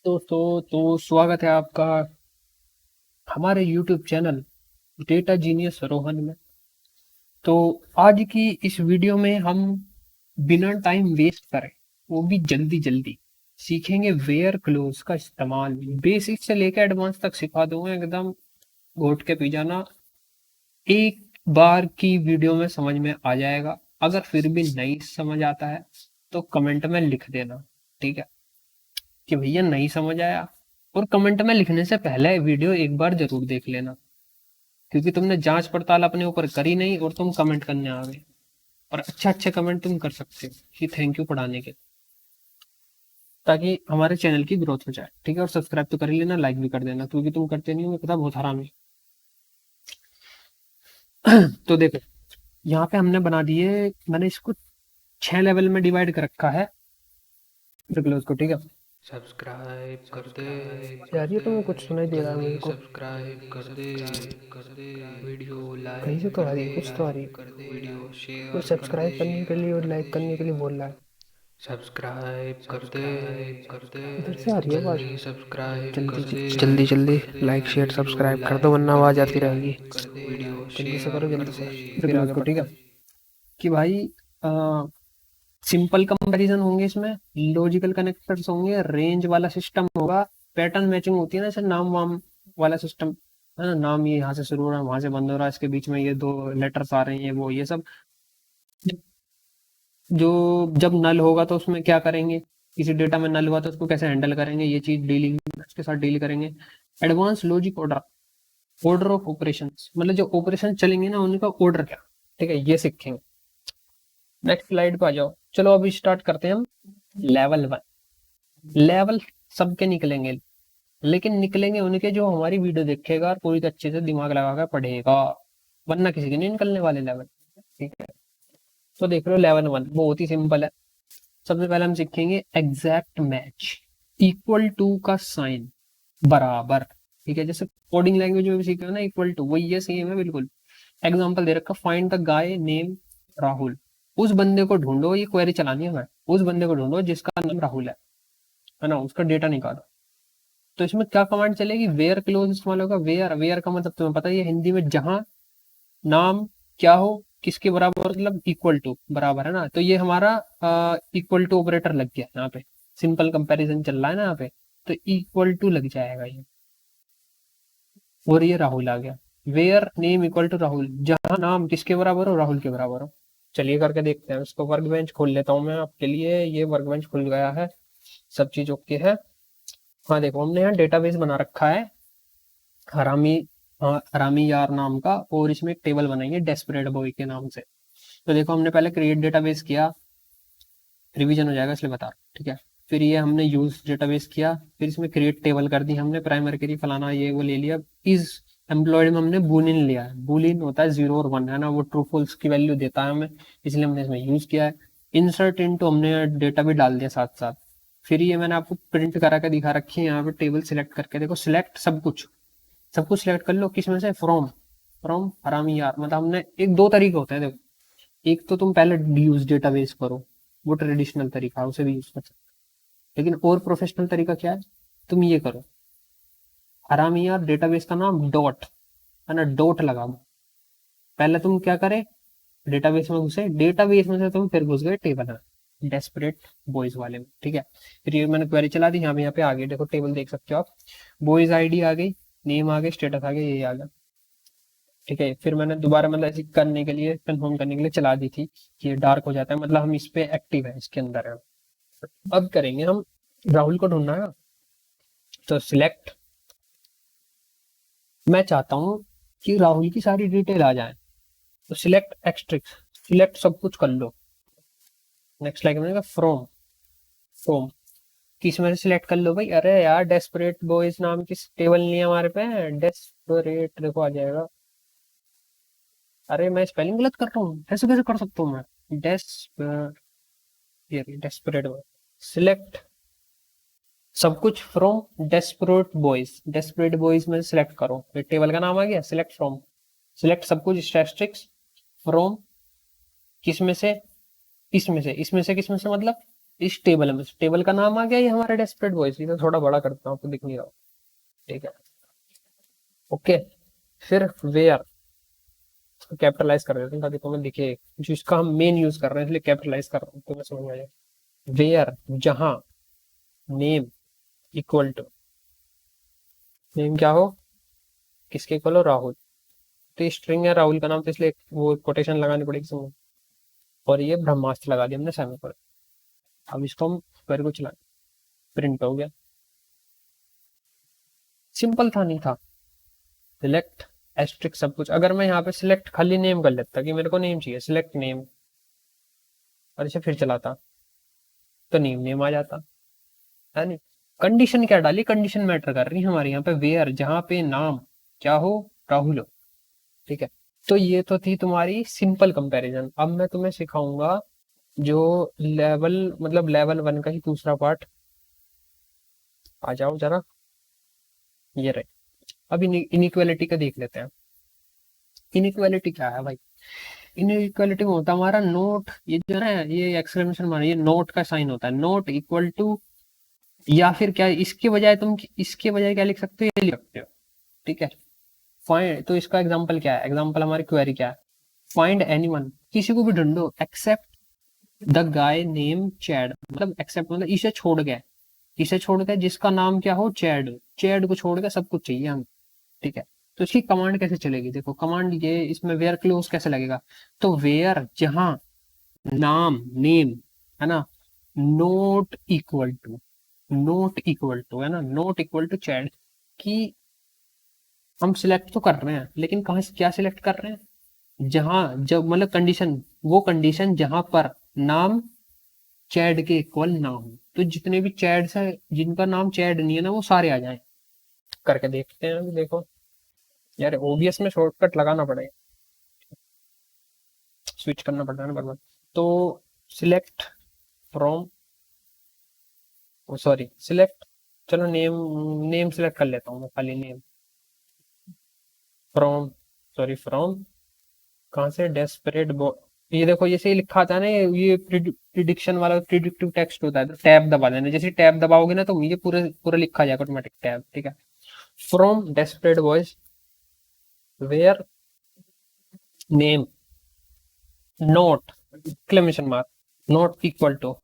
दोस्तों, तो स्वागत है आपका हमारे YouTube channel data genius Rohan में। तो आज की इस वीडियो में हम बिना टाइम वेस्ट करें, वो भी जल्दी जल्दी सीखेंगे वेयर क्लोज का इस्तेमाल। बेसिक से लेकर एडवांस तक सिखा दूंगा, एकदम घोट के पी जाना। एक बार की वीडियो में समझ में आ जाएगा। अगर फिर भी नहीं समझ आता है तो कमेंट में लिख देना, ठीक है, कि भैया नहीं समझ आया। और कमेंट में लिखने से पहले वीडियो एक बार जरूर देख लेना, क्योंकि तुमने जांच पड़ताल अपने ऊपर करी नहीं और तुम कमेंट करने आ गए। और अच्छे अच्छे कमेंट तुम कर सकते हो कि थैंक यू पढ़ाने के, ताकि हमारे चैनल की ग्रोथ हो जाए, ठीक है। और सब्सक्राइब तो कर ही लेना, लाइक भी कर देना, क्योंकि तुम करते नहीं हो, पता बहुत हराम है। तो देखो, यहाँ पे हमने बना दिए, मैंने इसको 6 लेवल में डिवाइड कर रखा है क्लोज को, ठीक है। सब्सक्राइब कर दे यार ये तो मैं कुछ सुनाई दे रहा है जल्दी मेरे को। सब्सक्राइब कर दे वीडियो कहीं से लाइक तो कर आ रही दे है, कुछ तो आ रही है। वीडियो कोई शेयर कर दे सब्सक्राइब करने के लिए और लाइक करने के लिए बोल रहा है। सब्सक्राइब कर दे इधर से आ रही है आवाज। जल्दी सब्सक्राइब जल्दी कर दे जल्दी जल्दी लाइक शेयर वीडियो सब्सक्राइब कर दो, लाइक वरना कर आवाज दे आती रहेगी। वीडियो जल्दी से करो, शेयर जल्दी कर से दे फिर आगे बढ़ते, ठीक है। कि भाई सिंपल कंपैरिजन होंगे इसमें, लॉजिकल कनेक्टर्स होंगे, रेंज वाला सिस्टम होगा, पैटर्न मैचिंग होती है ना, जैसे नाम वाम वाला सिस्टम है ना। नाम ये यहाँ से शुरू हो रहा है, वहां से बंद हो रहा है, इसके बीच में ये दो लेटर्स आ रहे हैं, ये वो ये सब। जो जब नल होगा तो उसमें क्या करेंगे, किसी डेटा में नल हुआ तो उसको कैसे हैंडल करेंगे, ये चीज डीलिंग उसके साथ डील करेंगे। Advance logic order, order of operations, मतलब जो ऑपरेशन चलेंगे ना उनका ऑर्डर क्या, ठीक है, ये सीखेंगे। नेक्स्ट स्लाइड पे आ जाओ। चलो अभी स्टार्ट करते हैं हम। लेवल 1। लेवल सबके निकलेंगे, लेकिन निकलेंगे उनके जो हमारी वीडियो देखेगा और पूरी अच्छे से दिमाग लगा कर पढ़ेगा, वरना किसी के नहीं निकलने वाले लेवल, ठीक है। तो देख लो लेवल 1 बहुत ही सिंपल है। सबसे पहले हम सीखेंगे एग्जैक्ट मैच, इक्वल टू का साइन, बराबर, ठीक है। जैसे कोडिंग लैंग्वेज में भी सीखे हो ना, इक्वल टू, वही है, सेम है बिल्कुल। एग्जाम्पल दे रखा, find the guy name Rahul. उस बंदे को ढूंढो, ये क्वेरी चलानी है हमें, उस बंदे को ढूंढो जिसका नाम राहुल है ना, उसका डेटा निकालो। तो इसमें क्या कमांड चलेगी, वेयर क्लोज इस्तेमाल होगा। वेयर, वेयर का मतलब तुम्हें पता ही है हिंदी में, जहां नाम क्या हो, किसके बराबर, मतलब इक्वल टू, बराबर है ना। तो ये हमारा इक्वल टू ऑपरेटर लग गया यहाँ पे, सिंपल कंपैरिजन चल रहा है ना यहाँ पे, तो इक्वल टू लग जाएगा ये। और ये राहुल आ गया, where name equal to Rahul, जहां नाम किसके बराबर हो, राहुल के बराबर हो। चलिए करके देखते हैं उसको। वर्क बेंच खोल लेता हूँ मैं आपके लिए, ये वर्क बेंच खुल गया है, सब चीज ओके है। हाँ देखो, हमने यहाँ डेटाबेस बना रखा है, हरामी, हाँ हरामी यार नाम का, और इसमें एक टेबल बनाई है डेस्परेट बॉय के नाम से। तो देखो, हमने पहले क्रिएट डेटाबेस किया, रिवीजन हो जाएगा इसलिए बता रहा हूँ, ठीक है। फिर ये हमने यूज डेटाबेस किया, फिर इसमें क्रिएट टेबल कर दी हमने, प्राइमरी की फलाना ये वो ले लिया। इस एम्प्लॉयड में हमने बूलियन लिया है, बूलियन होता है 0 और 1, है ना, वो ट्रू फॉल्स की वैल्यू देता है हमें, इसलिए हमने इसमें यूज किया है। इंसर्ट इनटू, हमने डेटा भी डाल दिया साथ साथ। फिर ये मैंने आपको प्रिंट करा के दिखा रखी है, यहाँ पे टेबल सिलेक्ट करके देखो, सिलेक्ट सब कुछ, सब कुछ सिलेक्ट कर लो, किसमें से, फ्रॉम, फ्रॉम हरामी यार, मतलब हमने एक दो तरीके होते हैं देखो। एक तो तुम पहले यूज डेटाबेस करो, वो ट्रेडिशनल तरीका है, उसे भी यूज कर सकते हो। लेकिन और प्रोफेशनल तरीका क्या है, तुम ये करो, हरामी यार डेटाबेस का नाम डॉट, है ना, डॉट लगा दो। पहले तुम क्या करे, डेटाबेस में घुसे, डेटाबेस में से तुम फिर घुस गए टेबल में, डेस्परेट बॉयज वाले में, ठीक है। फिर ये मैंने क्वेरी चला दी, यहाँ पे आ गई, देखो टेबल देख सकते हो आप, बॉयज आईडी आ गई, नेम आ गए, स्टेटस आ गया, ये आ गया, ठीक है। फिर मैंने दोबारा मतलब ऐसे करने के लिए, कंफर्म करने के लिए चला दी थी कि ये डार्क हो जाता है, मतलब हम इस पे एक्टिव है, इसके अंदर है। अब करेंगे हम, राहुल को ढूंढना है, तो सिलेक्ट, मैं चाहता हूँ कि राहुल की सारी डिटेल आ जाए, तो सिलेक्ट एक्सट्रिक्स, सिलेक्ट सब कुछ कर लो। नेक्स्ट लाइक मैंने कहा फ्रॉम, फ्रॉम किस में से सिलेक्ट कर लो भाई, अरे यार डेस्परेट बॉयज नाम की टेबल नहीं है हमारे पे, डेस्परेट देखो आ जाएगा। अरे मैं स्पेलिंग गलत कर रहा हूँ, ऐसे कैसे कर सकता हूँ मैं, डेस्परेट बॉय, सिलेक्ट सब कुछ from desperate boys, desperate boys में सिलेक्ट करो, फिर टेबल का नाम आ गया, सिलेक्ट फ्रॉम, सिलेक्ट सब कुछ स्टैटिस्टिक्स फ्रॉम, किस में से, इसमें से, इसमें से किस में से मतलब इस टेबल में, टेबल का नाम आ गया ये हमारा डेस्परेट बॉयज। ये तो थोड़ा बड़ा करता हूँ, आपको दिख नहीं रहा, ठीक है। ओके, फिर वेयर कैपिटलाइज कर देते हैं ताकि तुम्हें दिखे, जिसका हम मेन यूज कर रहे हैं, इसलिए कैपिटलाइज कर रहा हूँ, तुम्हें समझ में आ जाए। वेयर जहां नेम इक्वल टू, नेम क्या हो, किसके इक्वल हो, राहुल। तो स्ट्रिंग है राहुल का नाम, तो इसलिए वो कोटेशन लगानी पड़ेगी समझ। और ये ब्रह्मास्त्र लगा दिया हमने सेमीकोलन। अब इसको हम क्वेरी को चला, प्रिंट हो गया। सिंपल था, नहीं था। सिलेक्ट एस्ट्रिक सब कुछ, अगर मैं यहाँ पे सिलेक्ट खाली नेम कर लेता कि मेरे को नेम चाहिए, सिलेक्ट नेम, और इसे फिर चलाता तो नेम नेम आ जाता है नहीं। कंडीशन क्या डाली, कंडीशन मैटर कर रही है हमारे यहाँ पे। वेयर जहाँ पे नाम क्या हो, राहुल हो, ठीक है। तो ये तो थी तुम्हारी सिंपल कंपैरिजन। अब मैं तुम्हें सिखाऊंगा जो लेवल, मतलब लेवल 1 का ही दूसरा पार्ट। आ जाओ जरा, ये रहे। अब इनइक्वालिटी का देख लेते हैं। इनइक्वालिटी क्या है भाई, इनइक्वालिटी में होता है हमारा नोट, ये जो है ना, ये एक्सक्लेमेशन मार, ये नोट का साइन होता है, नोट इक्वल टू, या फिर क्या इसके बजाय तुम, इसके बजाय क्या लिख सकते हो, ये लिख सकते हो, ठीक है। फाइंड, तो इसका एग्जांपल क्या है, एग्जांपल हमारी क्वेरी क्या है, फाइंड एनीवन, किसी को भी ढूंढो, except the guy name Chad, मतलब एक्सेप्ट मतलब इसे छोड़ गए, इसे छोड़ के जिसका नाम क्या हो, चैड, चैड को छोड़ के सब कुछ चाहिए हमें, ठीक है। तो इसकी कमांड कैसे चलेगी, देखो कमांड ये, इसमें वेयर क्लोज कैसे लगेगा, तो वेयर जहां नाम नेम है ना, not equal to, not equal to है ना, नोट इक्वल टू चैड, की हम सिलेक्ट तो कर रहे हैं, लेकिन कहाँ से क्या सिलेक्ट कर रहे हैं, जहां, जब मतलब कंडीशन, वो कंडीशन जहां पर नाम चैड के इक्वल ना हो, तो जितने भी चैड्स है जिनका नाम चैड नहीं है ना, वो सारे आ जाएं। करके देखते हैं, अभी देखो यार, ओबीएस में शॉर्टकट लगाना पड़ेगा, स्विच करना पड़ता है ना बार बार। तो सिलेक्ट फ्रॉम, सॉरी सिलेक्ट, चलो नेम, नेम सिलेक्ट कर लेता हूँ मैं, खाली नेम, फ्रॉम, सॉरी फ्रॉम, कहाँ से, डेस्परेट बॉय। ये देखो जैसे ही लिखा था ना, ये प्रिडिक्शन वाला प्रिडिक्टिव टेक्स्ट होता है, तो टैब दबा देना, जैसे टैब दबाओगे ना तो ये पूरा पूरा लिखा जाएगा ऑटोमेटिक टैब, ठीक है। From desperate boys where name not exclamation mark, not equal to,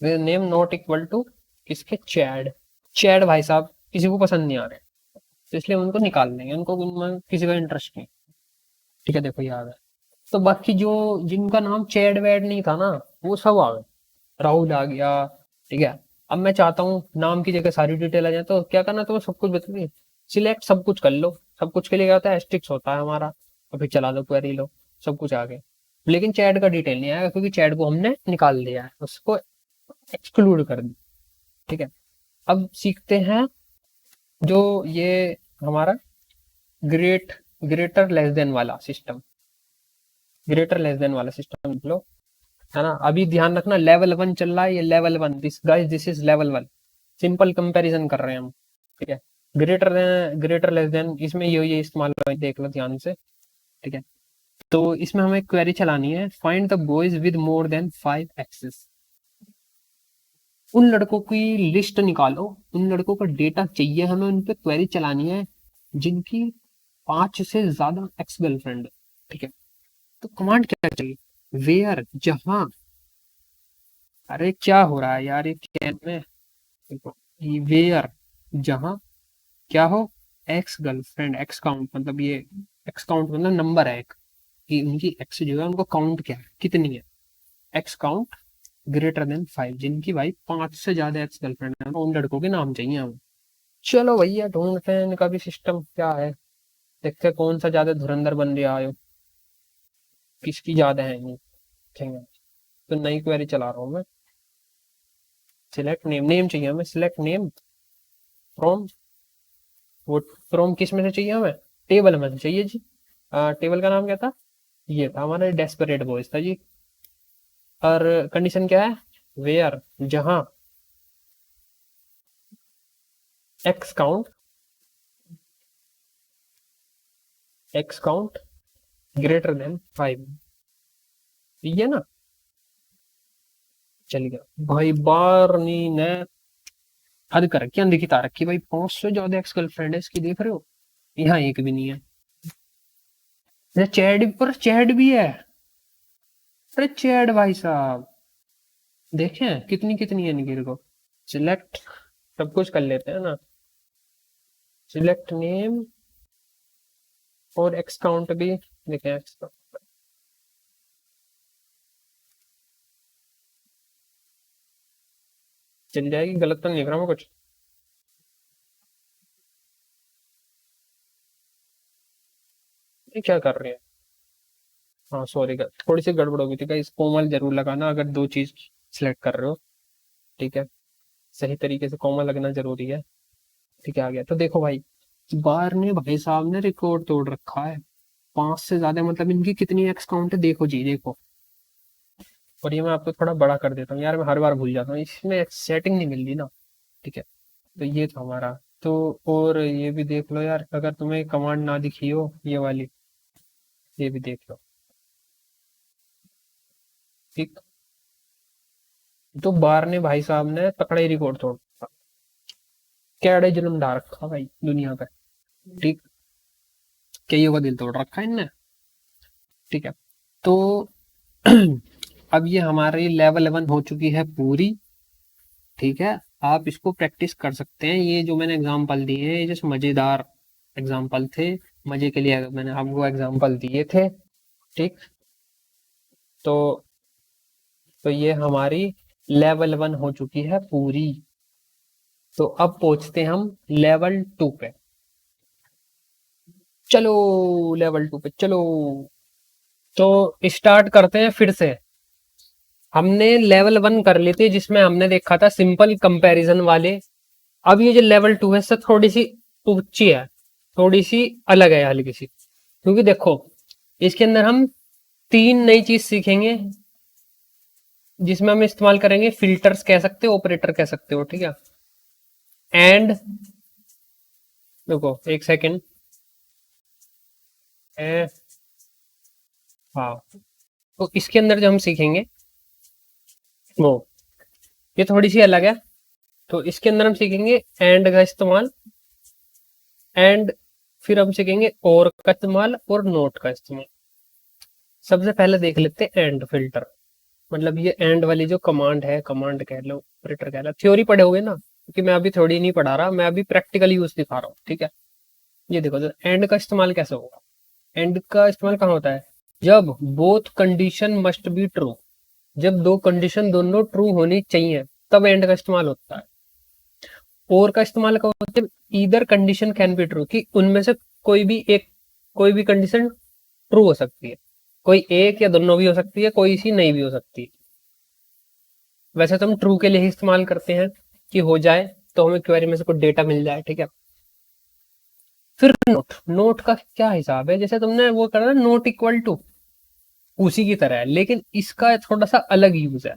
where name not equal to किसके, चैड। चैड भाई साहब किसी को पसंद नहीं आ रहे, तो इसलिए उनको निकाल देंगे, उनको उनमें किसी का इंटरेस्ट नहीं, ठीक है। देखो याद है, तो बाकी जो जिनका नाम चैड वैड नहीं था ना, वो सब आ गए, राहुल आ गया, ठीक है। अब मैं चाहता हूँ नाम की जगह सारी डिटेल आ जाए, तो क्या करना, तो सब कुछ बता दी, सिलेक्ट सब कुछ कर लो, सब कुछ के लिए क्या होता है, एस्ट्रिक्स होता है हमारा, और फिर चला दो क्वेरी, लो सब कुछ आ गया। लेकिन चैट का डिटेल नहीं आएगा, क्योंकि चैट को हमने निकाल दिया है, उसको एक्सक्लूड कर दिया, ठीक है। अब सीखते हैं जो ये हमारा ग्रेट, ग्रेटर लेस देन वाला सिस्टम, ग्रेटर लेस देन वाला सिस्टम लो, है ना। अभी ध्यान रखना, लेवल 1 चल रहा है, ये level 1, this guys this is level 1, simple comparison कर रहे हैं हम, ठीक है। Greater than, greater less than, इसमें ये इस्तेमाल देख लो ध्यान से, ठीक है। तो इसमें हमें क्वेरी चलानी है, find the boys with more than 5 exes, उन लड़कों की लिस्ट निकालो, उन लड़कों का डेटा चाहिए हमें, उन पे क्वेरी चलानी है जिनकी 5 से ज्यादा एक्स गर्लफ्रेंड, ठीक है। तो कमांड क्या चाहिए, वेयर जहां, अरे क्या हो रहा है यार ये कैन में, देखो वेयर जहां क्या हो, एक्स गर्लफ्रेंड, एक्स काउंट मतलब ये, एक्स काउंट मतलब नंबर है एक, कि उनकी एक्स जो है उनको काउंट क्या है, कितनी है, एक्स काउंट ग्रेटर देन 5, जिनकी भाई 5 से ज्यादा एक्स गर्लफ्रेंड है, उन लड़कों के नाम चाहिए हमें। चलो भैया ढूंढते हैं इनका भी सिस्टम क्या है, देखते हैं कौन सा ज्यादा धुरंधर बन रहा है, किसकी ज्यादा है ये, ठीक है। तो नई क्वेरी चला रहा हूँ मैं, सिलेक्ट नेम, नेम चाहिए हमें, सिलेक्ट नेम फ्रॉम, वो फ्रॉम किस में से चाहिए हमें, टेबल में से चाहिए जी। टेबल का नाम क्या था, ये था हमारा डेस्परेट बॉयज था जी। और कंडीशन क्या है, वेयर जहां x count, x count greater than 5, ठीक है ना। चल गया भाई। बारनी ने हद कर रखी, अंधी की तार रखी भाई। 500 से ज्यादा एक्स गर्लफ्रेंड है इसकी, देख रहे हो? यहाँ एक भी नहीं है। अरे चैड पर चैड भी है। अरे चैड भाई साहब, देखें कितनी कितनी है इनकी को। सिलेक्ट सब कुछ कर लेते हैं ना, सिलेक्ट नेम और एक्स काउंट भी देखें। एक्स चल जाएगी, गलत तो नहीं लिख रहा मैं कुछ? ये क्या कर रही है? हाँ सॉरी, थोड़ी सी गड़बड़ हो गई थी गाइस। कोमल जरूर लगाना अगर दो चीज सिलेक्ट कर रहे हो, ठीक है? सही तरीके से कोमल लगना जरूरी है। ठीक है, आ गया। तो देखो भाई, बार ने भाई साहब ने रिकॉर्ड तोड़ रखा है। 5 से ज्यादा, मतलब इनकी कितनी एक्स काउंट है देखो जी, देखो। और ये मैं आपको थोड़ा बड़ा कर देता हूँ यार, मैं हर बार भूल जाता हूँ, इसमें सेटिंग नहीं मिल रही ना। ठीक है, तो ये था हमारा। तो और ये भी देख लो यार, अगर तुम्हें कमांड ना दिखी हो ये वाली, ये भी देख लो। ठीक, तो बार ने भाई साहब ने तकड़ा ही रिकॉर्ड तोड़ रखा। कैडे जुल्म ढा रखा भाई दुनिया पे। ठीक, कईयों का दिल तोड़ रखा है इनने। ठीक है, तो अब ये हमारी लेवल 1 हो चुकी है पूरी। ठीक है, आप इसको प्रैक्टिस कर सकते हैं। ये जो मैंने एग्जांपल दिए हैं, ये जैसे मजेदार एग्जांपल थे, मजे के लिए मैंने आपको एग्जांपल दिए थे। ठीक, तो ये हमारी लेवल 1 हो चुकी है पूरी। तो अब पहुंचते हैं हम लेवल 2 पे। चलो लेवल 2 पे चलो। तो स्टार्ट करते हैं फिर से। हमने लेवल 1 कर ली थी जिसमें हमने देखा था सिंपल कंपैरिजन वाले। अब ये जो लेवल 2 है सर, थोड़ी सी ऊंची है, थोड़ी सी अलग है हल्की सी। क्योंकि देखो, इसके अंदर हम 3 नई चीज सीखेंगे, जिसमें हम इस्तेमाल करेंगे फिल्टर्स कह सकते हो, ऑपरेटर कह सकते हो। ठीक है, एंड देखो एक सेकेंड। हाँ, तो इसके अंदर जो हम सीखेंगे वो, ये थोड़ी सी अलग है। तो इसके अंदर हम सीखेंगे एंड का इस्तेमाल, एंड फिर हम सीखेंगे और का इस्तेमाल और नोट का इस्तेमाल। सबसे पहले देख लेते हैं एंड फिल्टर। मतलब ये एंड वाली जो कमांड है, कमांड कह लो, ऑपरेटर कह लो, थ्योरी पढ़े होगे ना, क्योंकि मैं अभी थोड़ी नहीं पढ़ा रहा, मैं अभी प्रैक्टिकल यूज दिखा रहा हूँ। ठीक है, ये देखो तो एंड का इस्तेमाल कैसे होगा। एंड का इस्तेमाल कहाँ होता है? जब both condition must be true, जब दो कंडीशन दोनों ट्रू होनी चाहिए, तब एंड का इस्तेमाल होता है। और का इस्तेमाल कब होता है? Either condition can be true, कि उनमें से कोई भी कंडीशन ट्रू हो सकती है। कोई एक या दोनों भी हो सकती है, कोई सी नहीं भी हो सकती है। वैसे तो हम ट्रू के लिए ही इस्तेमाल करते हैं कि हो जाए तो हमें क्वेरी में से कुछ डेटा मिल जाए। ठीक है, फिर नोट का क्या हिसाब है? जैसे तुमने वो करा ना, नोट इक्वल टू, उसी की तरह है, लेकिन इसका थोड़ा सा अलग यूज है।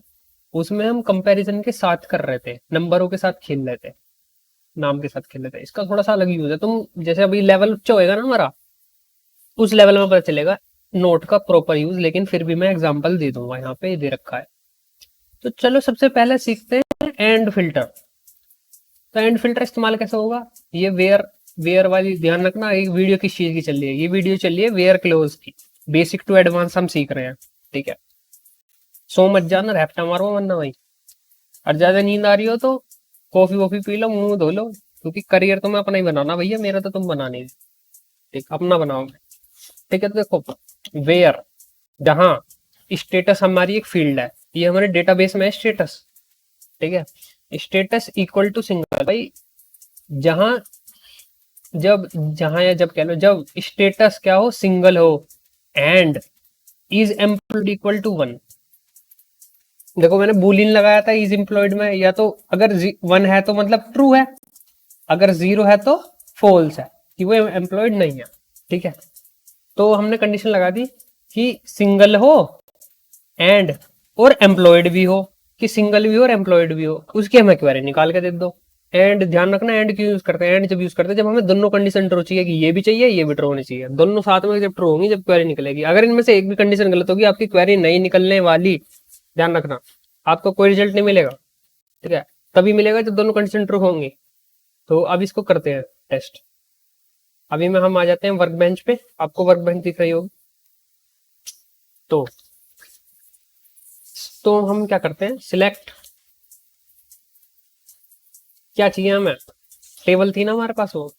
उसमें हम कंपैरिजन के साथ कर रहे थे, नंबरों के साथ खेल रहे थे, नाम के साथ खेल रहे थे। इसका थोड़ा सा अलग यूज है। तुम जैसे अभी लेवल उच्च होएगा ना हमारा, उस लेवल में पता चलेगा नोट का प्रॉपर यूज। लेकिन फिर भी मैं एग्जांपल दे दूंगा, यहाँ पे दे रखा है। तो चलो सबसे पहले सीखते हैं एंड फिल्टर। तो एंड फिल्टर इस्तेमाल कैसे होगा? ये वेयर वाली ध्यान रखना। एक वीडियो किस चीज की चल रही है? ये वीडियो चल रही है वेयर क्लोज की, बेसिक टू एडवांस हम सीख रहे हैं। ठीक है, सो मत जाना, रैप्टा मारो वरना भाई। और ज्यादा नींद आ रही हो तो कॉफी वॉफी पी लो, मुंह धो लो, क्योंकि करियर तो मैं अपना ही बनाना भैया, मेरा तो तुम बना नहीं। ठीक, अपना बनाओगे। ठीक है, तो देखो वेयर, जहां स्टेटस हमारी एक फील्ड है, ये हमारे डेटाबेस में है स्टेटस। ठीक है, स्टेटस इक्वल टू सिंगल भाई। जहां जहां या जब कह लो, जब स्टेटस क्या हो? सिंगल हो। And is employed equal to 1। देखो मैंने बूलियन लगाया था इज एम्प्लॉयड में, या तो अगर 1 है तो मतलब ट्रू है, अगर 0 है तो फॉल्स है, कि वो एम्प्लॉयड नहीं है। ठीक है, तो हमने कंडीशन लगा दी कि सिंगल हो एंड और एम्प्लॉयड भी हो, कि सिंगल भी हो और एम्प्लॉयड भी हो, उसकी हमें क्वेरी निकाल के दे दो। एंड ध्यान रखना, एंड क्यों यूज करते हैं? एंड जब यूज करते हैं जब हमें दोनों कंडीशन ट्रू चाहिए, कि ये भी चाहिए ये भी ट्रू होनी चाहिए, दोनों साथ में जब ट्रू होंगी जब क्वेरी निकलेगी। अगर इनमें से एक भी कंडीशन गलत होगी, आपकी क्वेरी नहीं निकलने वाली। ध्यान रखना, आपको कोई रिजल्ट नहीं मिलेगा, ठीक है, तभी मिलेगा जब दोनों कंडीशन ट्रू होंगी। तो अब इसको करते हैं टेस्ट। अभी में हम आ जाते हैं वर्क बेंच पे, आपको वर्क बेंच दिख रही होगी। तो हम क्या करते हैं, सिलेक्ट, क्या चाहिए हमें, टेबल थी ना हमारे पास वो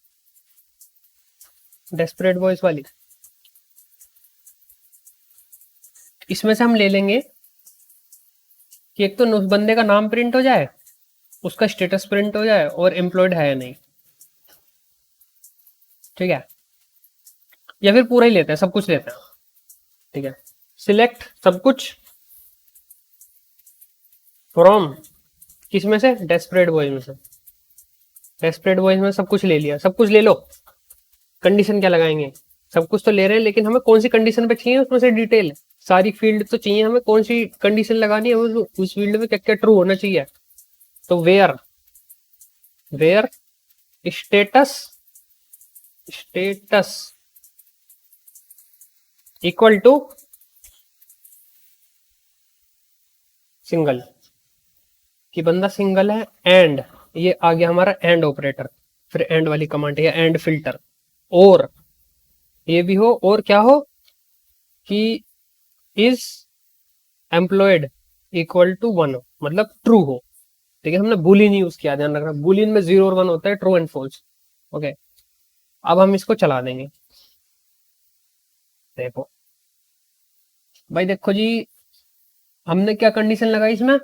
डेस्परेट बॉयज वाली, इसमें से हम ले लेंगे कि एक तो उस बंदे का नाम प्रिंट हो जाए, उसका स्टेटस प्रिंट हो जाए और एम्प्लॉयड है या नहीं, ठीक है, या फिर पूरा ही लेते हैं, सब कुछ लेते हैं, ठीक है। सिलेक्ट सब कुछ फ्रॉम, किस में से, डेस्परेट बॉयज में से। डेस्परेट बॉयज में सब कुछ ले लिया, सब कुछ ले लो। कंडीशन क्या लगाएंगे, सब कुछ तो ले रहे हैं लेकिन हमें कौन सी कंडीशन पे चाहिए उसमें से डिटेल, सारी फील्ड तो चाहिए हमें, कौन सी कंडीशन लगानी है, उस फील्ड में क्या क्या ट्रू होना चाहिए। तो where, where status, status equal to single, कि बंदा सिंगल है, एंड ये आ गया हमारा एंड ऑपरेटर, फिर एंड वाली कमांड है एंड फिल्टर, और ये भी हो, और क्या हो कि इज एम्प्लॉयड इक्वल टू 1 हो, मतलब ट्रू हो, ठीक है। हमने बुलियन यूज किया, ध्यान रखना, बुलियन में 0 और 1 होता है, ट्रू एंड फॉल्स। ओके, अब हम इसको चला देंगे। देखो भाई, देखो जी, हमने क्या कंडीशन लगाई इसमें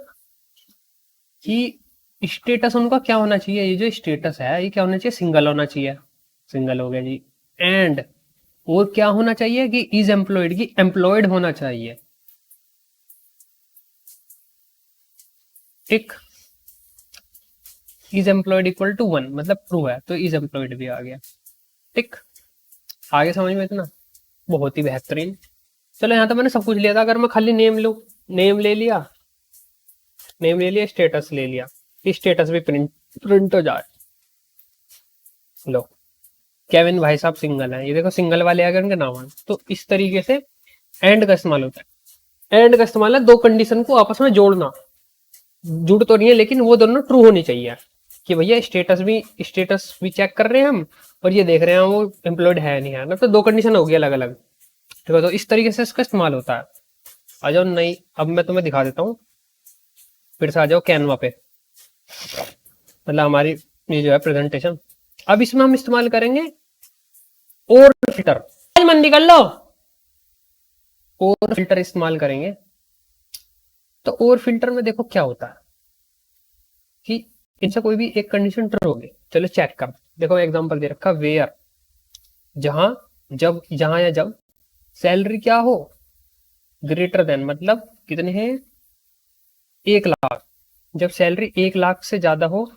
कि स्टेटस उनका क्या होना चाहिए, ये जो स्टेटस है ये क्या होना चाहिए, सिंगल होना चाहिए, सिंगल हो गया जी। एंड और क्या होना चाहिए कि इज एम्प्लॉयड, की एम्प्लॉयड होना चाहिए, ठीक। इज एम्प्लॉयड इक्वल टू 1 मतलब ट्रू है, तो इज एम्प्लॉयड भी आ गया, ठीक। आगे समझ में इतना, बहुत ही बेहतरीन। चलो यहाँ तो मैंने सब कुछ लिया था, अगर मैं खाली नेम लूँ, नेम ले लिया, नेम ले लिया, स्टेटस ले लिया, स्टेटस भी प्रिंट प्रिंट हो जाए। लो, केविन भाई साहब सिंगल है, ये देखो सिंगल वाले आ गए उनके नाम है। तो इस तरीके से एंड का इस्तेमाल होता है। एंड का इस्तेमाल है दो कंडीशन को आपस में जोड़ना, जुड़ तो नहीं है लेकिन वो दोनों ट्रू होनी चाहिए, कि भैया स्टेटस भी चेक कर रहे हैं हम, और ये देख रहे हैं वो एम्प्लॉयड है नहीं है ना, तो दो कंडीशन होगी अलग अलग, ठीक है। तो इस तरीके से इसका इस्तेमाल होता है। आ जाओ, नहीं अब मैं तुम्हें दिखा देता हूँ, फिर से आ जाओ कैनवा पे, मतलब हमारी ये जो है प्रेजेंटेशन। अब इसमें हम इस्तेमाल करेंगे और फिल्टर, मंदी कर लो, और फिल्टर इस्तेमाल करेंगे। तो और फिल्टर में देखो क्या होता है कि इनसे कोई भी एक कंडीशन ट्रू होगी, चलो चेक कर, देखो एग्जांपल दे रखा, वेयर, जहां, जब, जहां या जब सैलरी क्या हो, ग्रेटर देन मतलब कितने हैं, 1 लाख, जब सैलरी 1 लाख से ज्यादा हो,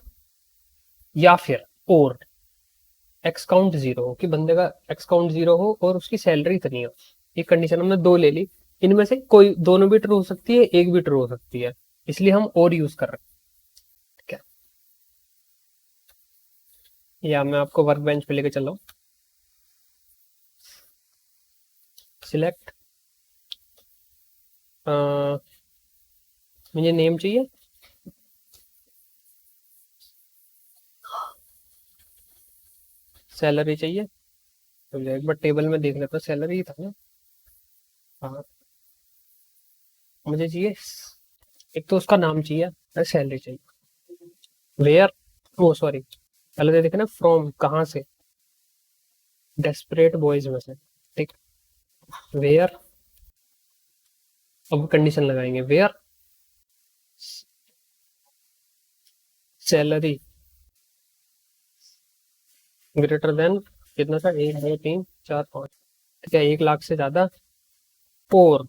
या फिर और एक्स काउंट 0 हो, कि बंदे का एक्स काउंट 0 हो और उसकी सैलरी इतनी हो। ये कंडीशन हमने दो ले ली, इनमें से कोई दोनों भी ट्रू हो सकती है, एक भी ट्रू हो सकती है, इसलिए हम और यूज कर रहे हैं, ठीक है। या मैं आपको वर्क बेंच पे लेके चल रहा हूँ। सिलेक्ट, मुझे नेम चाहिए, सैलरी चाहिए, तो एक बार टेबल में देख लेता, सैलरी ही था ना, हाँ। मुझे चाहिए, एक तो उसका नाम चाहिए, सैलरी चाहिए। वेयर, ओ सॉरी, पहले देखे ना, फ्रॉम कहाँ से, डेस्परेट बॉयज में से, ठीक। वेयर, अब कंडीशन लगाएंगे, वेयर सैलरी ग्रेटर देन, कितना था, 1 2 3 4 5, ठीक है, 1 लाख से ज्यादा, और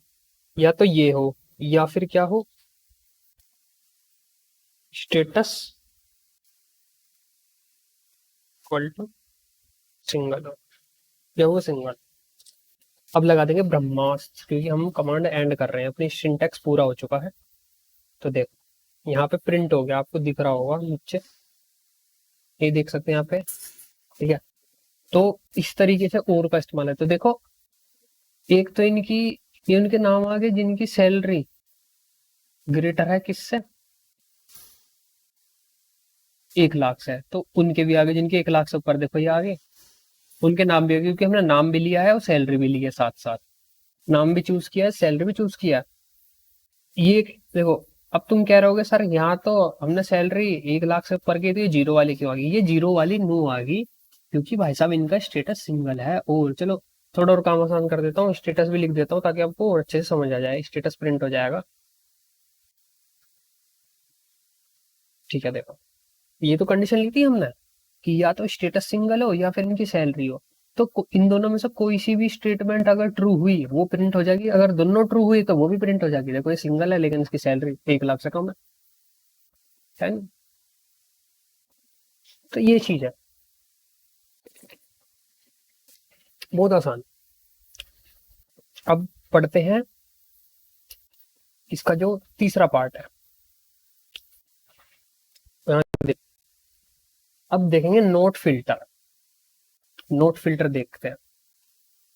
या तो ये हो, या फिर क्या हो, स्टेटस इक्वल टू सिंगल हो, या वो सिंगल। अब लगा देंगे ब्रह्मास्त्र, क्योंकि हम कमांड एंड कर रहे हैं, अपनी सिंटेक्स पूरा हो चुका है। तो देखो यहाँ पे प्रिंट हो गया, आपको दिख रहा होगा नीचे, ये देख सकते हैं यहाँ पे, ठीक है। तो इस तरीके से और का इस्तेमाल है। तो देखो, एक तो इनकी, ये उनके नाम आ गए जिनकी सैलरी ग्रेटर है किससे, 1 लाख से, तो उनके भी आगे, जिनके 1 लाख से ऊपर, देखो ये आगे, उनके नाम भी आगे, क्योंकि हमने नाम भी लिया है और सैलरी भी ली है साथ साथ, नाम भी चूज किया है, सैलरी भी चूज किया है। ये देखो, अब तुम कह रहे होगे सर यहाँ तो हमने सैलरी 1 लाख से ऊपर की, तो ये जीरो वाली क्यों आ गई, ये जीरो वाली नो आ गई क्योंकि भाई साहब इनका स्टेटस सिंगल है। और चलो थोड़ा और काम आसान कर देता हूँ, स्टेटस भी लिख देता हूँ ताकि आपको और अच्छे से समझ आ जाए, स्टेटस प्रिंट हो जाएगा। ठीक है, देखो ये तो कंडीशन ली थी हमने कि या तो स्टेटस सिंगल हो या फिर इनकी सैलरी हो, तो इन दोनों में से कोई सी भी स्टेटमेंट अगर ट्रू हुई वो प्रिंट हो जाएगी, अगर दोनों ट्रू हुई तो वो भी प्रिंट हो जाएगी। देखो ये सिंगल है लेकिन इसकी सैलरी 1 लाख से कम है ना? तो ये चीज है, बहुत आसान। अब पढ़ते हैं इसका जो तीसरा पार्ट है। अब देखेंगे नोट फिल्टर, नोट फिल्टर देखते हैं।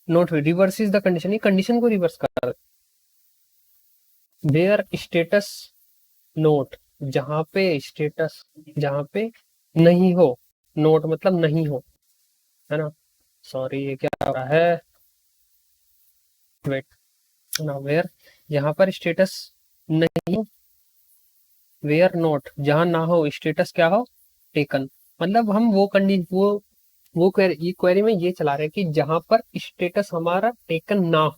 Note reverse is the condition, ये कंडीशन को रिवर्स कर, वेयर स्टेटस नोट, जहां पे स्टेटस, जहां पे नहीं हो, नोट मतलब नहीं हो, है ना, सॉरी ये क्या हो रहा है, वेट ना, वेयर जहां पर स्टेटस नहीं हो, वेयर नोट जहां ना हो स्टेटस क्या हो, टेकन, मतलब हम वो कंडीशन वो क्वेरी, ये क्वेरी में ये चला रहे हैं कि जहां पर स्टेटस हमारा टेकन ना हो,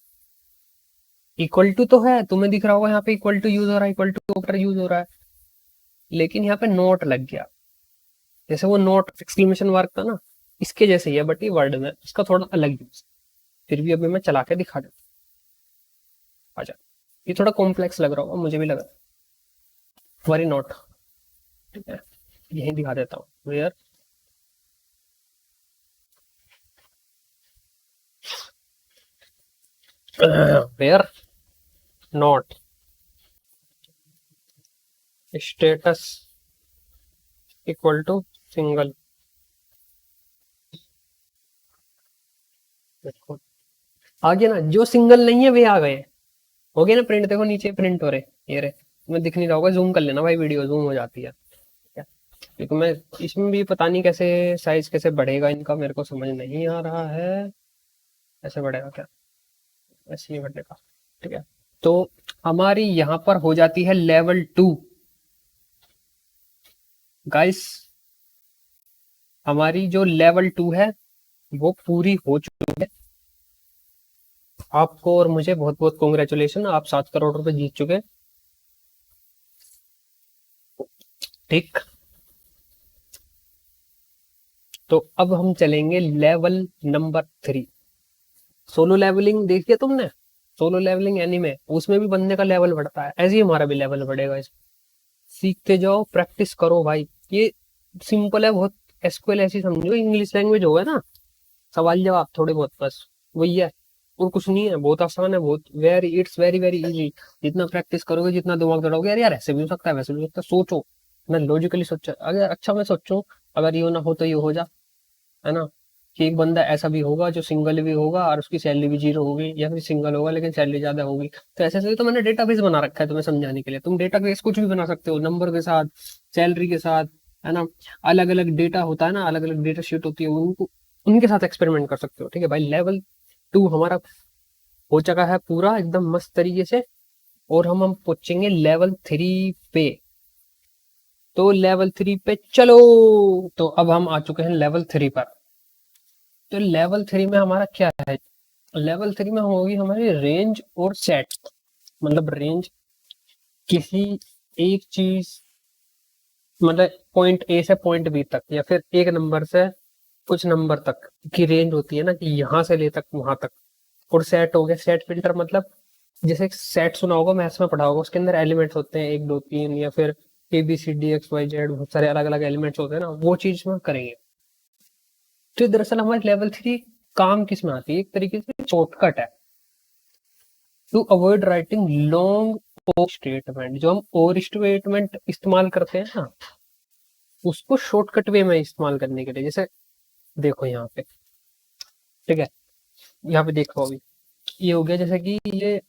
इक्वल टू तो है, तुम्हें दिख रहा होगा यहाँ पे इक्वल टू यूज हो रहा है, इक्वल टू ऊपर यूज हो रहा है, लेकिन यहाँ पे नोट लग गया, जैसे वो नोट एक्सक्लेमेशन मार्क था ना, इसके जैसे ही है बट ये वर्ड में इसका थोड़ा अलग यूज, फिर भी अभी मैं चला के दिखा देता हूँ। आजा, ये थोड़ा कॉम्प्लेक्स लग रहा होगा, मुझे भी लगा, वरी नोट, ठीक है, यही दिखा देता हूँ, where where not status equal to single, आ गया ना, जो सिंगल नहीं है वे आ गए, हो गया ना प्रिंट, देखो नीचे प्रिंट हो रहे, ये रहे, तुम्हें दिख नहीं रहा होगा, जूम कर लेना भाई, वीडियो जूम हो जाती है, ठीक है, क्योंकि मैं इसमें भी पता नहीं कैसे साइज कैसे बढ़ेगा इनका, मेरे को समझ नहीं आ रहा है, ऐसे बढ़ेगा क्या, ऐसे नहीं बढ़ेगा, ठीक है। तो हमारी यहाँ पर हो जाती है लेवल 2, गाइस हमारी जो लेवल 2 है वो पूरी हो चुकी है, आपको और मुझे बहुत बहुत कॉन्ग्रेचुलेशन, आप 7 करोड़ रुपए जीत चुके, ठीक। तो अब हम चलेंगे लेवल नंबर 3, सोलो लेवलिंग देखिए तुमने, सोलो लेवलिंग एनीमे, उसमें भी बंदे का लेवल बढ़ता है, ऐसे ही हमारा भी लेवल बढ़ेगा, इस सीखते जाओ, प्रैक्टिस करो भाई, ये सिंपल है बहुत, एसक्यूएल ऐसी समझो इंग्लिश लैंग्वेज होगा ना, सवाल जवाब थोड़े बहुत बस वही है, और कुछ नहीं है, बहुत आसान है, बहुत very, it's very very easy, जितना प्रैक्टिस करोगे, जितना दिमाग दौड़ाओगे, यार यार ऐसे भी हो सकता है, वैसे भी हो सकता है, सोचो, मैं लॉजिकली सोचा, अगर अच्छा मैं सोचूं, अगर ये ना हो तो ये हो जा, है ना, कि एक बंदा ऐसा भी होगा जो सिंगल भी होगा और उसकी सैलरी भी जीरो होगी, या फिर सिंगल होगा लेकिन सैलरी ज्यादा होगी, तो ऐसे ऐसे तो मैंने डेटाबेस बना रखा है तुम्हें समझाने के लिए, तुम डेटाबेस कुछ भी बना सकते हो, नंबर के साथ, सैलरी के साथ, है ना, अलग अलग डेटा होता है ना, अलग अलग डेटा शीट होती है, उनको उनके साथ एक्सपेरिमेंट कर सकते हो, ठीक है भाई। लेवल 2 हमारा हो चुका है पूरा एकदम मस्त तरीके से, और हम पहुंचेंगे लेवल 3 पे, तो लेवल 3 पे चलो, तो अब हम आ चुके हैं लेवल 3 पर। तो लेवल 3 में हमारा क्या है, लेवल 3 में होगी हमारी रेंज और सेट, मतलब रेंज किसी एक चीज, मतलब पॉइंट ए से पॉइंट बी तक, या फिर एक नंबर से कुछ नंबर तक की रेंज होती है ना, कि यहाँ से ले तक वहां तक। और सेट हो गया, सेट फिल्टर मतलब जैसे सेट सुना होगा, मैथ्स में पढ़ा होगा, उसके अंदर एलिमेंट्स होते हैं 1 2 3, या फिर ABCD XYZ, बहुत सारे अलग अलग एलिमेंट्स होते हैं ना, वो चीज में करेंगे। तो दरअसल हमारी लेवल 3 काम किस में आती है, एक तरीके से शॉर्टकट है, टू अवॉइड राइटिंग लॉन्ग और स्टेटमेंट, जो हम और स्टेटमेंट इस्तेमाल करते हैं ना, उसको शॉर्टकट वे में इस्तेमाल करने के लिए। जैसे देखो यहाँ पे, ठीक है, यहाँ पे देखो अभी ये हो गया, जैसे कि ये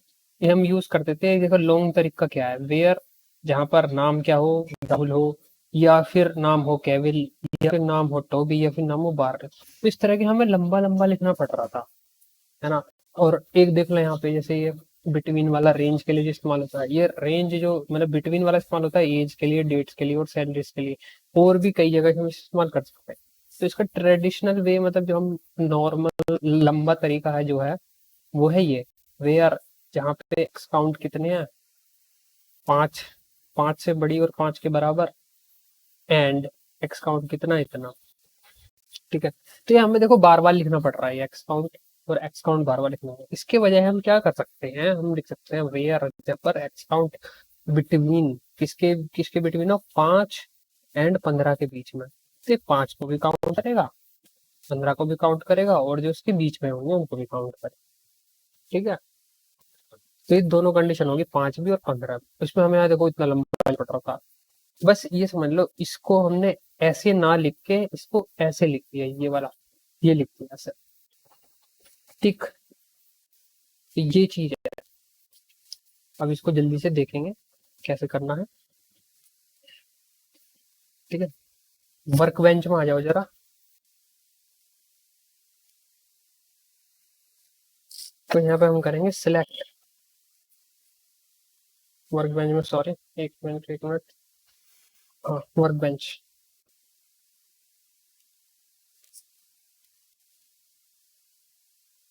हम यूज करते थे, देखो लॉन्ग तरीका क्या है, वेयर जहां पर नाम क्या हो, राहुल हो, या फिर नाम हो केविल, या फिर नाम हो टोबी, या फिर नाम हो बार। तो इस तरह के हमें लंबा लंबा लिखना पड़ रहा था, है ना। और एक देख लो यहाँ पे, जैसे ये बिटवीन वाला रेंज के लिए जो इस्तेमाल होता है, ये रेंज जो मतलब बिटवीन वाला इस्तेमाल होता है एज के लिए, डेट्स के लिए और सैलरीज के लिए, और भी कई जगह हम इस्तेमाल कर सकते हैं। तो इसका ट्रेडिशनल वे, मतलब जो हम नॉर्मल लंबा तरीका है जो है, वो है ये वेयर, जहाँ पे एक्स काउंट कितने हैं, 5, 5 से बड़ी और 5 के बराबर, एंड एक्स काउंट कितना, इतना। ठीक है। तो ये हमें देखो बार बार लिखना पड़ रहा है एक्स काउंट, और एक्स काउंट बार बार लिखना है। इसके बजाय हम क्या कर सकते हैं, हम लिख सकते हैं वेयर पर एक्स काउंट बिटवीन, किसके किसके बिटवीन ऑफ 5 और 15 के बीच में। तो ये 5 को भी काउंट करेगा, 15 को भी काउंट करेगा, और जो उसके बीच में होंगे उनको भी काउंट करेगा। ठीक है। तो ये दोनों कंडीशन होगी, 5 भी और 15 भी। इसमें हमें यहाँ देखो इतना लंबा पड़ रहा था। बस ये समझ लो, इसको हमने ऐसे ना लिख के इसको ऐसे लिख दिया, ये वाला ये लिख दिया ऐसे। ठीक। तो ये चीज है। अब इसको जल्दी से देखेंगे कैसे करना है। ठीक है। वर्क बेंच में आ जाओ जरा। तो यहाँ पे हम करेंगे सिलेक्ट वर्क बेंच में, सॉरी, एक मिनट, हाँ वर्क बेंच।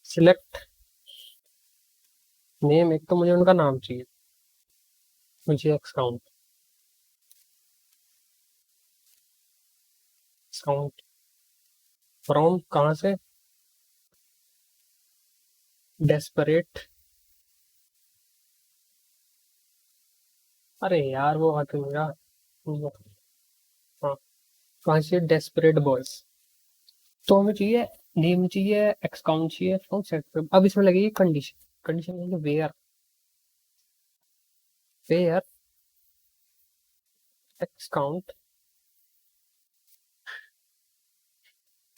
सिलेक्ट नेम, एक तो मुझे उनका नाम चाहिए, मुझे अकाउंट अकाउंट फ्रॉम, कहाँ से, डेस्परेट, अरे यार वो हाथ मेरा, हाँ, कहाँ से, डेस्परेट बॉयज। तो हमें चाहिए नेम, चाहिए एक्स काउंट, चाहिए फ्रॉम सेट। अब इसमें लगेगी कंडीशन, कंडीशन है वेयर, वेयर एक्स काउंट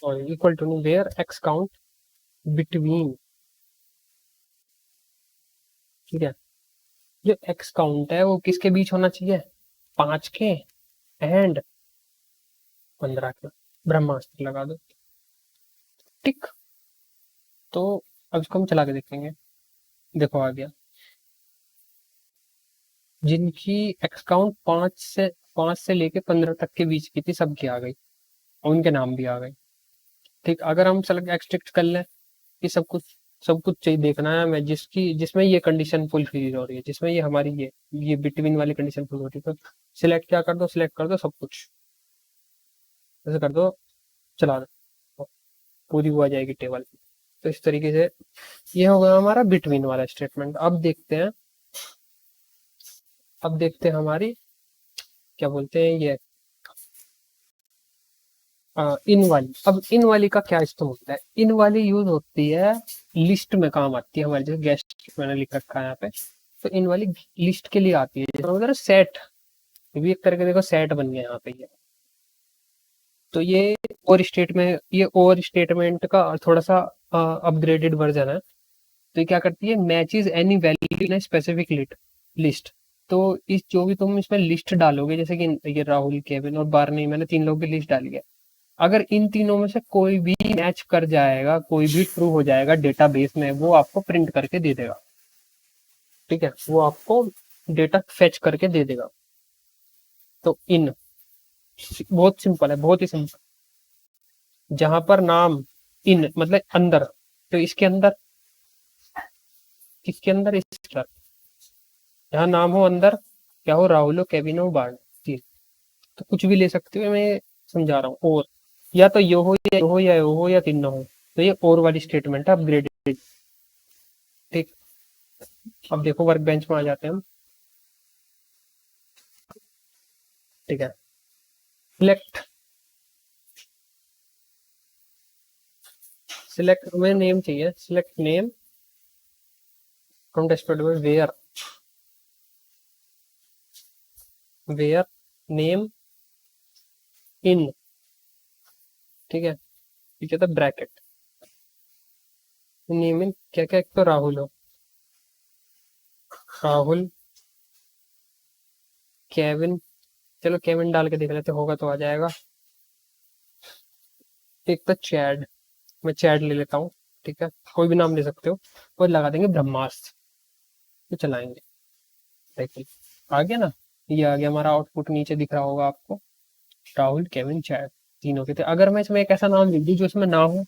और equal to where x count between. ठीक है। जो एक्स काउंट है वो किसके बीच होना चाहिए, 5 के एंड 15 के, ब्रह्मास्त्र लगा दो। टिक। तो अब इसको हम चला के देखेंगे, देखो आ गया। जिनकी एक्स काउंट 5 से लेके 15 तक के बीच की थी, सबकी आ गई, और उनके नाम भी आ गए। ठीक। अगर हम सेलेक्ट एक्सट्रैक्ट कर लें कि सब कुछ चाहिए देखना है हमें, जिसमें ये कंडीशन फुलफिल हो रही है, जिसमें ये हमारी ये बिटवीन वाली कंडीशन फुल हो रही है, तो सिलेक्ट क्या कर दो, सिलेक्ट कर दो सब कुछ, ऐसे कर दो, चला दो, पूरी वो आ जाएगी टेबल। तो इस तरीके से ये होगा हमारा बिटवीन वाला स्टेटमेंट। अब देखते हैं हमारी क्या बोलते हैं ये, इन वाली। अब इन वाली का क्या इस्तेमाल होता है, इन वाली यूज होती है लिस्ट में, काम आती है हमारे, जैसे गेस्ट मैंने लिख रखा है यहाँ पे, तो इन वाली लिस्ट के लिए आती है, जैसे सेट, भी एक तरह के देखो सेट बन गया यहाँ पे ये। तो ये और स्टेटमेंट का थोड़ा सा अपग्रेडेड वर्जन है। तो ये क्या करती है, matches any value in specific list. तो इस जो भी तुम इसमें लिस्ट डालोगे, जैसे कि ये राहुल, केविन और बारनी, मैंने 3 लोगों की लिस्ट डाली है। अगर इन तीनों में से कोई भी मैच कर जाएगा, कोई भी ट्रू हो जाएगा डेटाबेस में, वो आपको प्रिंट करके दे देगा। ठीक है, वो आपको डेटा फेच करके दे देगा। तो इन बहुत सिंपल है, बहुत ही सिंपल। जहां पर नाम इन मतलब अंदर, तो इसके अंदर, किसके अंदर, इसके अंदर, जहाँ नाम हो अंदर, क्या हो, राहुल हो, केविन हो, बार्न, जी। तो कुछ भी ले सकते हो, मैं समझा रहा हूँ। और या तो यो हो, या यो हो, या यो हो, या तीनों हो। तो ये और वाली स्टेटमेंट है अपग्रेडेड। ठीक। अब देखो वर्क बेंच में आ जाते हैं हम। ठीक है। सिलेक्ट सिलेक्ट हमें नेम चाहिए, सिलेक्ट नेम फ्रॉम डैशबोर्ड में, वेयर नेम इन। ठीक है। ठीक है, तो ब्रैकेट नेम इन क्या क्या, एक तो राहुल हो, राहुल, केविन, चलो केविन डाल के देख लेते, होगा तो आ जाएगा। एक तो चैड, मैं चैड ले लेता हूँ, ठीक है, कोई भी नाम ले सकते हो, और लगा देंगे ब्रह्मास्त्र, तो चलाएंगे। देखिए आ गया ना, ये आ गया हमारा आउटपुट, नीचे दिख रहा होगा आपको, राहुल केविन चैड, तीनों के थे। अगर मैं इसमें एक ऐसा नाम लिख दूँ जो इसमें ना हो,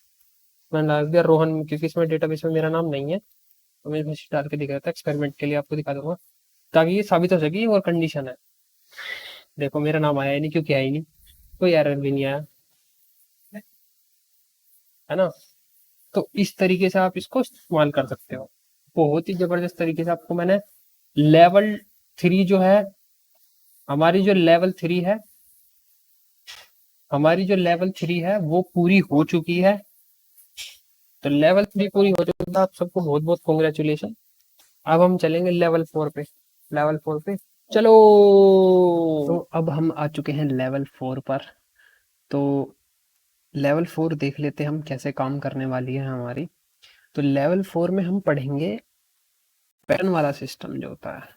मैंने डाल दिया रोहन, क्योंकि इसमें डेटाबेस में मेरा नाम नहीं है, तो मैं इसमें डाल के दिखा था एक्सपेरिमेंट के लिए, आपको दिखा दूंगा, ताकि ये साबित हो सके और कंडीशन है। देखो मेरा नाम आया ही नहीं, क्योंकि आया ही नहीं, कोई एरर भी नहीं आया, है ना। तो इस तरीके से आप इसको इस्तेमाल कर सकते हो, बहुत ही जबरदस्त तरीके से आपको मैंने लेवल 3 जो है, हमारी जो लेवल 3 है, हमारी जो लेवल 3 है वो पूरी हो चुकी है। तो लेवल 3 पूरी हो चुकी है, आप सबको बहुत बहुत कॉन्ग्रेचुलेशन। अब हम चलेंगे लेवल 4 पे, लेवल 4 पे चलो। तो अब हम आ चुके हैं लेवल 4 पर। तो लेवल 4 देख लेते हैं हम कैसे काम करने वाली है हमारी। तो लेवल 4 में हम पढ़ेंगे पैटर्न वाला सिस्टम जो होता है,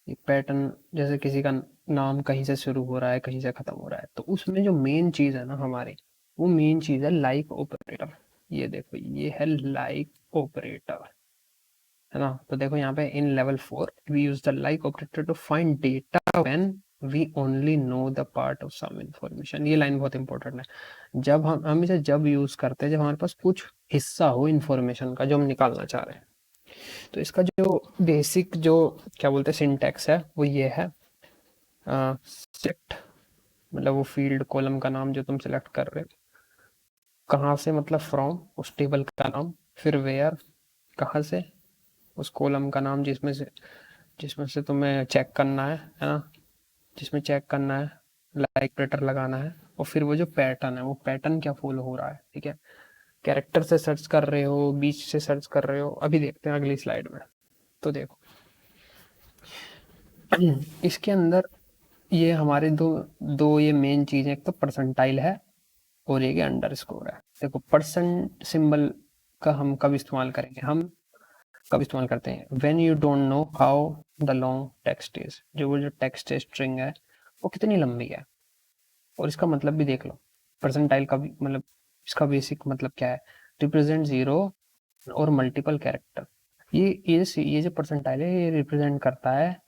एक पैटर्न, जैसे किसी का नाम कहीं से शुरू हो रहा है, कहीं से खत्म हो रहा है, तो उसमें जो मेन चीज है ना हमारी, वो मेन चीज है लाइक ऑपरेटर। ये देखो, ये है लाइक ऑपरेटर, है ना। तो देखो यहाँ पे in level 4 we use the like operator to find data when we only know the part of some information. ये लाइन बहुत इंपॉर्टेंट है, जब हम इसे जब यूज करते हैं जब हमारे पास कुछ हिस्सा हो इंफॉर्मेशन का जो हम निकालना चाह रहे हैं। तो इसका जो बेसिक जो क्या बोलते हैं सिंटैक्स है वो ये है, सेलेक्ट, मतलब वो फील्ड कॉलम का नाम जो तुम सेलेक्ट कर रहे हो, कहाँ से मतलब फ्रॉम, उस टेबल का नाम, फिर वेयर, कहाँ से, उस कॉलम का नाम जिसमें से तुम्हें चेक करना है ना, जिसमें चेक करना है, लाइक ऑपरेटर लगाना है, और फिर वो जो पैटर्न है वो पैटर्न क्या फॉलो हो रहा है, ठीक है। कैरेक्टर से सर्च कर रहे हो, बीच से सर्च कर रहे हो, अभी देखते हैं अगली स्लाइड में। तो देखो इसके अंदर ये हमारे दो दो ये मेन चीजें, एक तो परसेंटाइल है और एक अंडरस्कोर है। देखो परसेंट सिंबल का हम कब इस्तेमाल करेंगे, हम कब इस्तेमाल करते हैं, when you don't know how the long text is, जो वो जो टेक्स्ट स्ट्रिंग है वो कितनी लंबी है, और इसका मतलब भी देख लो। परसेंटाइल का भी मतलब, इसका बेसिक मतलब क्या है, रिप्रेजेंट जीरो और मल्टीपल कैरेक्टर। ये जो परसेंटाइल है ये रिप्रेजेंट करता है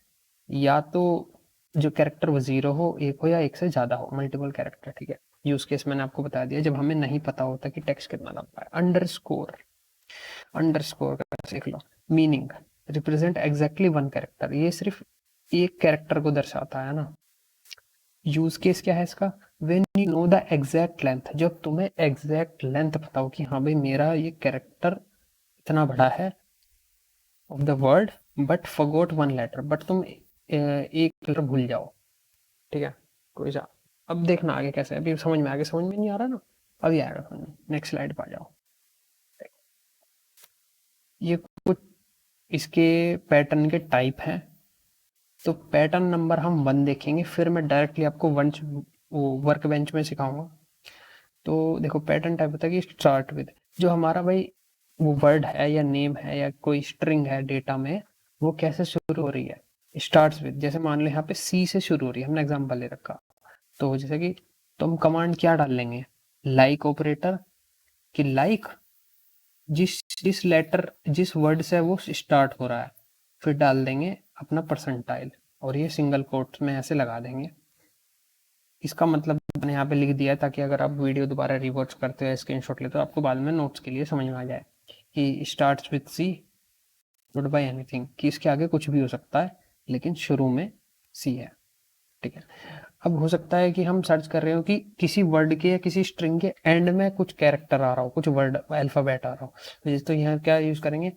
या तो जो कैरेक्टर वो जीरो हो, एक हो, या एक से ज्यादा हो, मल्टीपल कैरेक्टर, ठीक है। यूज केस मैंने आपको बता दिया जब हमें नहीं पता होता कि टेक्स्ट कितना लंबा है। अंडरस्कोर, अंडरस्कोर का देख लो meaning, represent exactly one character, ये सिर्फ एक कैरेक्टर को दर्शाता है ना। यूज केस क्या है इसका, when you know the exact length, जब तुम्हें एग्जैक्ट लेंथ पता हो कि हाँ भाई मेरा ये कैरेक्टर इतना बड़ा है of the word, but forgot one letter, but तुम एक लेटर भूल जाओ, ठीक है, कोई सा। अब देखना आगे कैसे, अभी समझ में आगे, समझ में नहीं आ रहा ना, अभी आएगा समझ में, नेक्स्ट स्लाइड पर आ जाओ। ये कुछ इसके पैटर्न के टाइप हैं। तो पैटर्न नंबर हम 1 देखेंगे, फिर मैं डायरेक्टली आपको वंच वो वर्क बेंच में सिखाऊंगा। तो देखो पैटर्न टाइप होता है कि स्टार्ट विद, जो हमारा भाई वो वर्ड है या नेम है या कोई स्ट्रिंग है डेटा में, वो कैसे शुरू हो रही है, स्टार्ट्स विद। जैसे मान लो यहाँ पे सी से शुरू हो रही है, हमने एग्जांपल ले रखा, तो जैसे कि तुम कमांड क्या डाल लेंगे, लाइक ऑपरेटर, कि लाइक जिस जिस लेटर जिस वर्ड से वो स्टार्ट हो रहा है, फिर डाल देंगे अपना परसेंटाइल, और ये सिंगल कोट्स में ऐसे लगा देंगे। इसका मतलब मैंने यहाँ पे लिख दिया है ताकि अगर आप वीडियो दोबारा रिवॉच करते हो, स्क्रीनशॉट लेते हो, आपको बाद में नोट्स के लिए समझ में आ जाए कि starts with C good bye anything, कि इसके आगे कुछ भी हो सकता है लेकिन शुरू में सी है, ठीक है। अब हो सकता है कि हम सर्च कर रहे हो कि किसी वर्ड के या किसी स्ट्रिंग के एंड में कुछ कैरेक्टर आ रहा हो, कुछ वर्ड अल्फाबेट आ रहा हो, तो यहाँ क्या यूज करेंगे,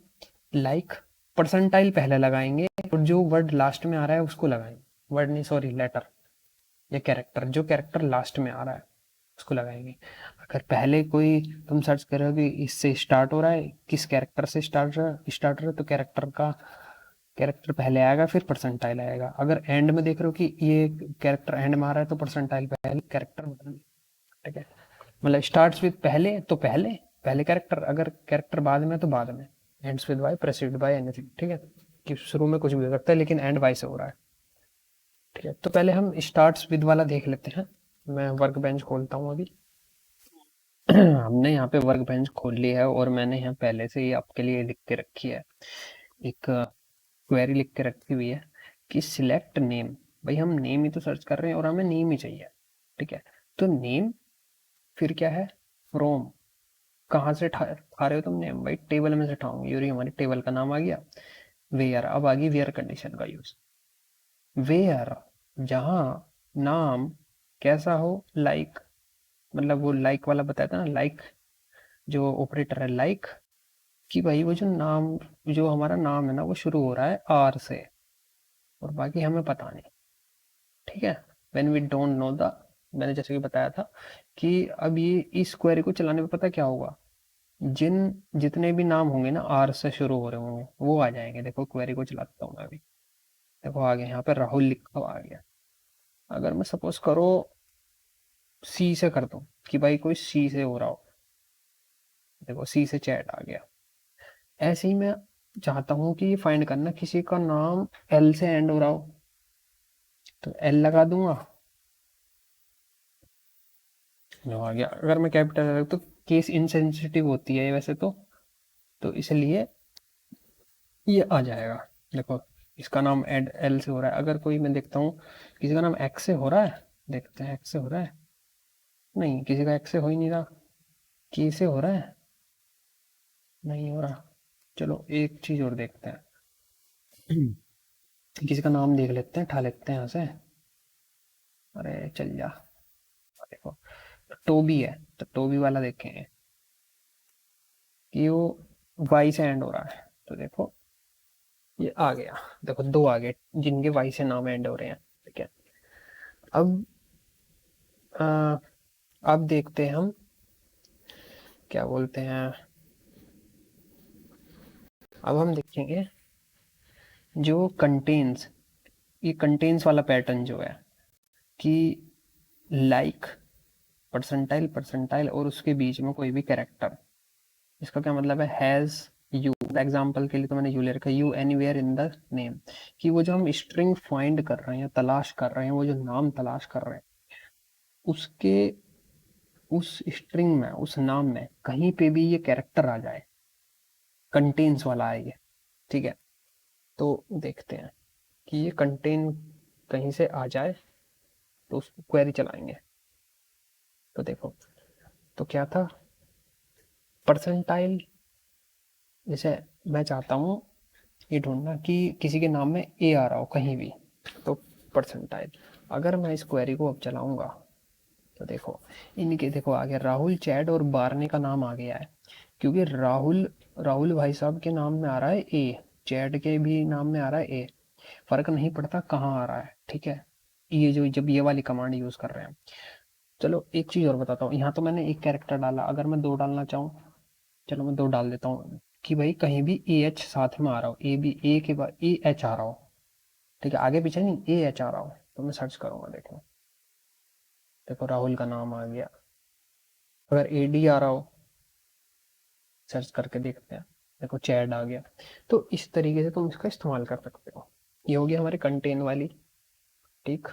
लाइक परसेंटाइल पहले लगाएंगे और जो वर्ड लास्ट में आ रहा है उसको लगाएंगे, वर्ड नहीं सॉरी लेटर या कैरेक्टर, जो कैरेक्टर लास्ट में आ रहा है उसको लगाएंगे। अगर पहले कोई तुम सर्च कर रहे हो कि इससे स्टार्ट हो रहा है, किस कैरेक्टर से स्टार्ट रहा है, तो कैरेक्टर पहले आएगा फिर परसेंटाइल आएगा। अगर एंड में देख रहे हो कि ये कैरेक्टर एंड में आ रहा है तो परसेंटाइल पहले, कैरेक्टर मतलब, ठीक है, मतलब स्टार्ट्स विद पहले तो पहले पहले कैरेक्टर, अगर कैरेक्टर बाद में तो बाद में, ends with by, preceded by anything, ठीक है, कि शुरू में कुछ भी हो सकता है लेकिन एंड बाय से हो रहा है, ठीक है, तो पहले हम स्टार्ट्स विद वाला देख लेते हैं। मैं वर्क बेंच खोलता हूँ अभी। हमने यहाँ पे वर्क बेंच खोल लिया है और मैंने यहाँ पहले से ही आपके लिए लिख के रखी है, एक क्वेरी लिख के रखी हुई है कि सिलेक्ट नेम। भाई हम नेम ही तो सर्च कर रहे हैं और हमें नेम ही चाहिए। ठीक है, तो नेम फिर क्या है, फ्रॉम। कहाँ से ठा रहे हो तुम नेम? भाई टेबल में से उठाऊंगी, और ये हमारी टेबल का नाम आ गया। वेयर, अब आ गई वेयर कंडीशन का यूज। वेयर जहाँ नाम कैसा हो, लाइक, मतलब वो लाइक वाला बताया था ना, लाइक जो ऑपरेटर है, लाइक कि भाई वो जो नाम, जो हमारा नाम है ना, वो शुरू हो रहा है आर से और बाकी हमें पता नहीं। ठीक है, when we don't know the, मैंने जैसे कि बताया था कि अब ये इस क्वेरी को चलाने पे पता क्या होगा, जिन जितने भी नाम होंगे ना आर से शुरू हो रहे होंगे वो आ जाएंगे। देखो क्वेरी को चलाता हूँ मैं अभी, देखो आ गया यहाँ पे राहुल लिखा हुआ आ गया। अगर मैं सपोज करो सी से कर दूं कि भाई कोई सी से हो रहा हो, देखो सी से चैट आ गया। ऐसे ही मैं चाहता हूँ कि ये फाइंड करना किसी का नाम एल से एंड हो रहा हो, तो एल लगा दूंगा, जो आ गया। अगर मैं कैपिटल तो केस इनसेंसिटिव होती है वैसे तो इसलिए ये आ जाएगा। देखो इसका नाम एड एल से हो रहा है। अगर कोई, मैं देखता हूँ किसी का नाम एक्स से हो रहा है, देखते हैं एक्स से हो रहा है, नहीं किसी का एक्स से हो ही नहीं रहा। की से हो रहा है, नहीं हो रहा। चलो एक चीज और देखते हैं, किसी का नाम देख लेते हैं, ठा लेते हैं यहाँ से। अरे चल जा, देखो टोबी है, तो टोबी वाला देखेंगे कि वो वाई से एंड हो रहा है, तो देखो ये आ गया। देखो दो आ गए जिनके वाई से नाम एंड हो रहे हैं। ठीक है, अब आ, अब देखते हैं हम क्या बोलते हैं, अब हम देखेंगे जो कंटेन्स, ये कंटेन्स वाला पैटर्न जो है कि लाइक, परसेंटाइल, परसेंटाइल और उसके बीच में कोई भी कैरेक्टर। इसका क्या मतलब है, हैज यू। एग्जाम्पल के लिए तो मैंने यू ले रखा है, you anywhere in the name, कि वो जो हम स्ट्रिंग फाइंड कर रहे हैं, तलाश कर रहे हैं, वो जो नाम तलाश कर रहे हैं, उसके उस स्ट्रिंग में, उस नाम में कहीं पे भी ये कैरेक्टर आ जाए, कंटेन्स वाला है ये। ठीक है, तो देखते हैं कि ये कंटेन कहीं से आ जाए तो उसको क्वेरी चलाएंगे। तो देखो, तो क्या था, परसेंटाइल, जैसे मैं चाहता हूँ ये ढूंढना कि किसी के नाम में ए आ रहा हो कहीं भी, तो परसेंटाइल। अगर मैं इस क्वेरी को अब चलाऊंगा तो देखो इनके, देखो आ गया राहुल, चैड और बारने का नाम आ गया है, क्योंकि राहुल, राहुल भाई साहब के नाम में आ रहा है ए, चैड के भी नाम में आ रहा है ए, फर्क नहीं पड़ता कहाँ आ रहा है। ठीक है, ये जो जब ये वाली कमांड यूज कर रहे हैं। चलो एक चीज और बताता हूँ, यहाँ तो मैंने एक कैरेक्टर डाला, अगर मैं दो डालना चाहूँ, चलो मैं दो डाल देता हूँ कि भाई कहीं भी ए एच साथ में आ रहा हो, ए बी, ए के बाद ए एच आ रहा हो। ठीक है, आगे पीछे नहीं, ए एच आ रहा हो, तो मैं सर्च करूंगा। देखो देखो राहुल का नाम आ गया। अगर ए डी आ रहा हो, सर्च करके देखते हैं, देखो चैड आ गया। तो इस तरीके से तुम इसका इस्तेमाल कर सकते हो। ये हो गया हमारे कंटेन वाली। ठीक,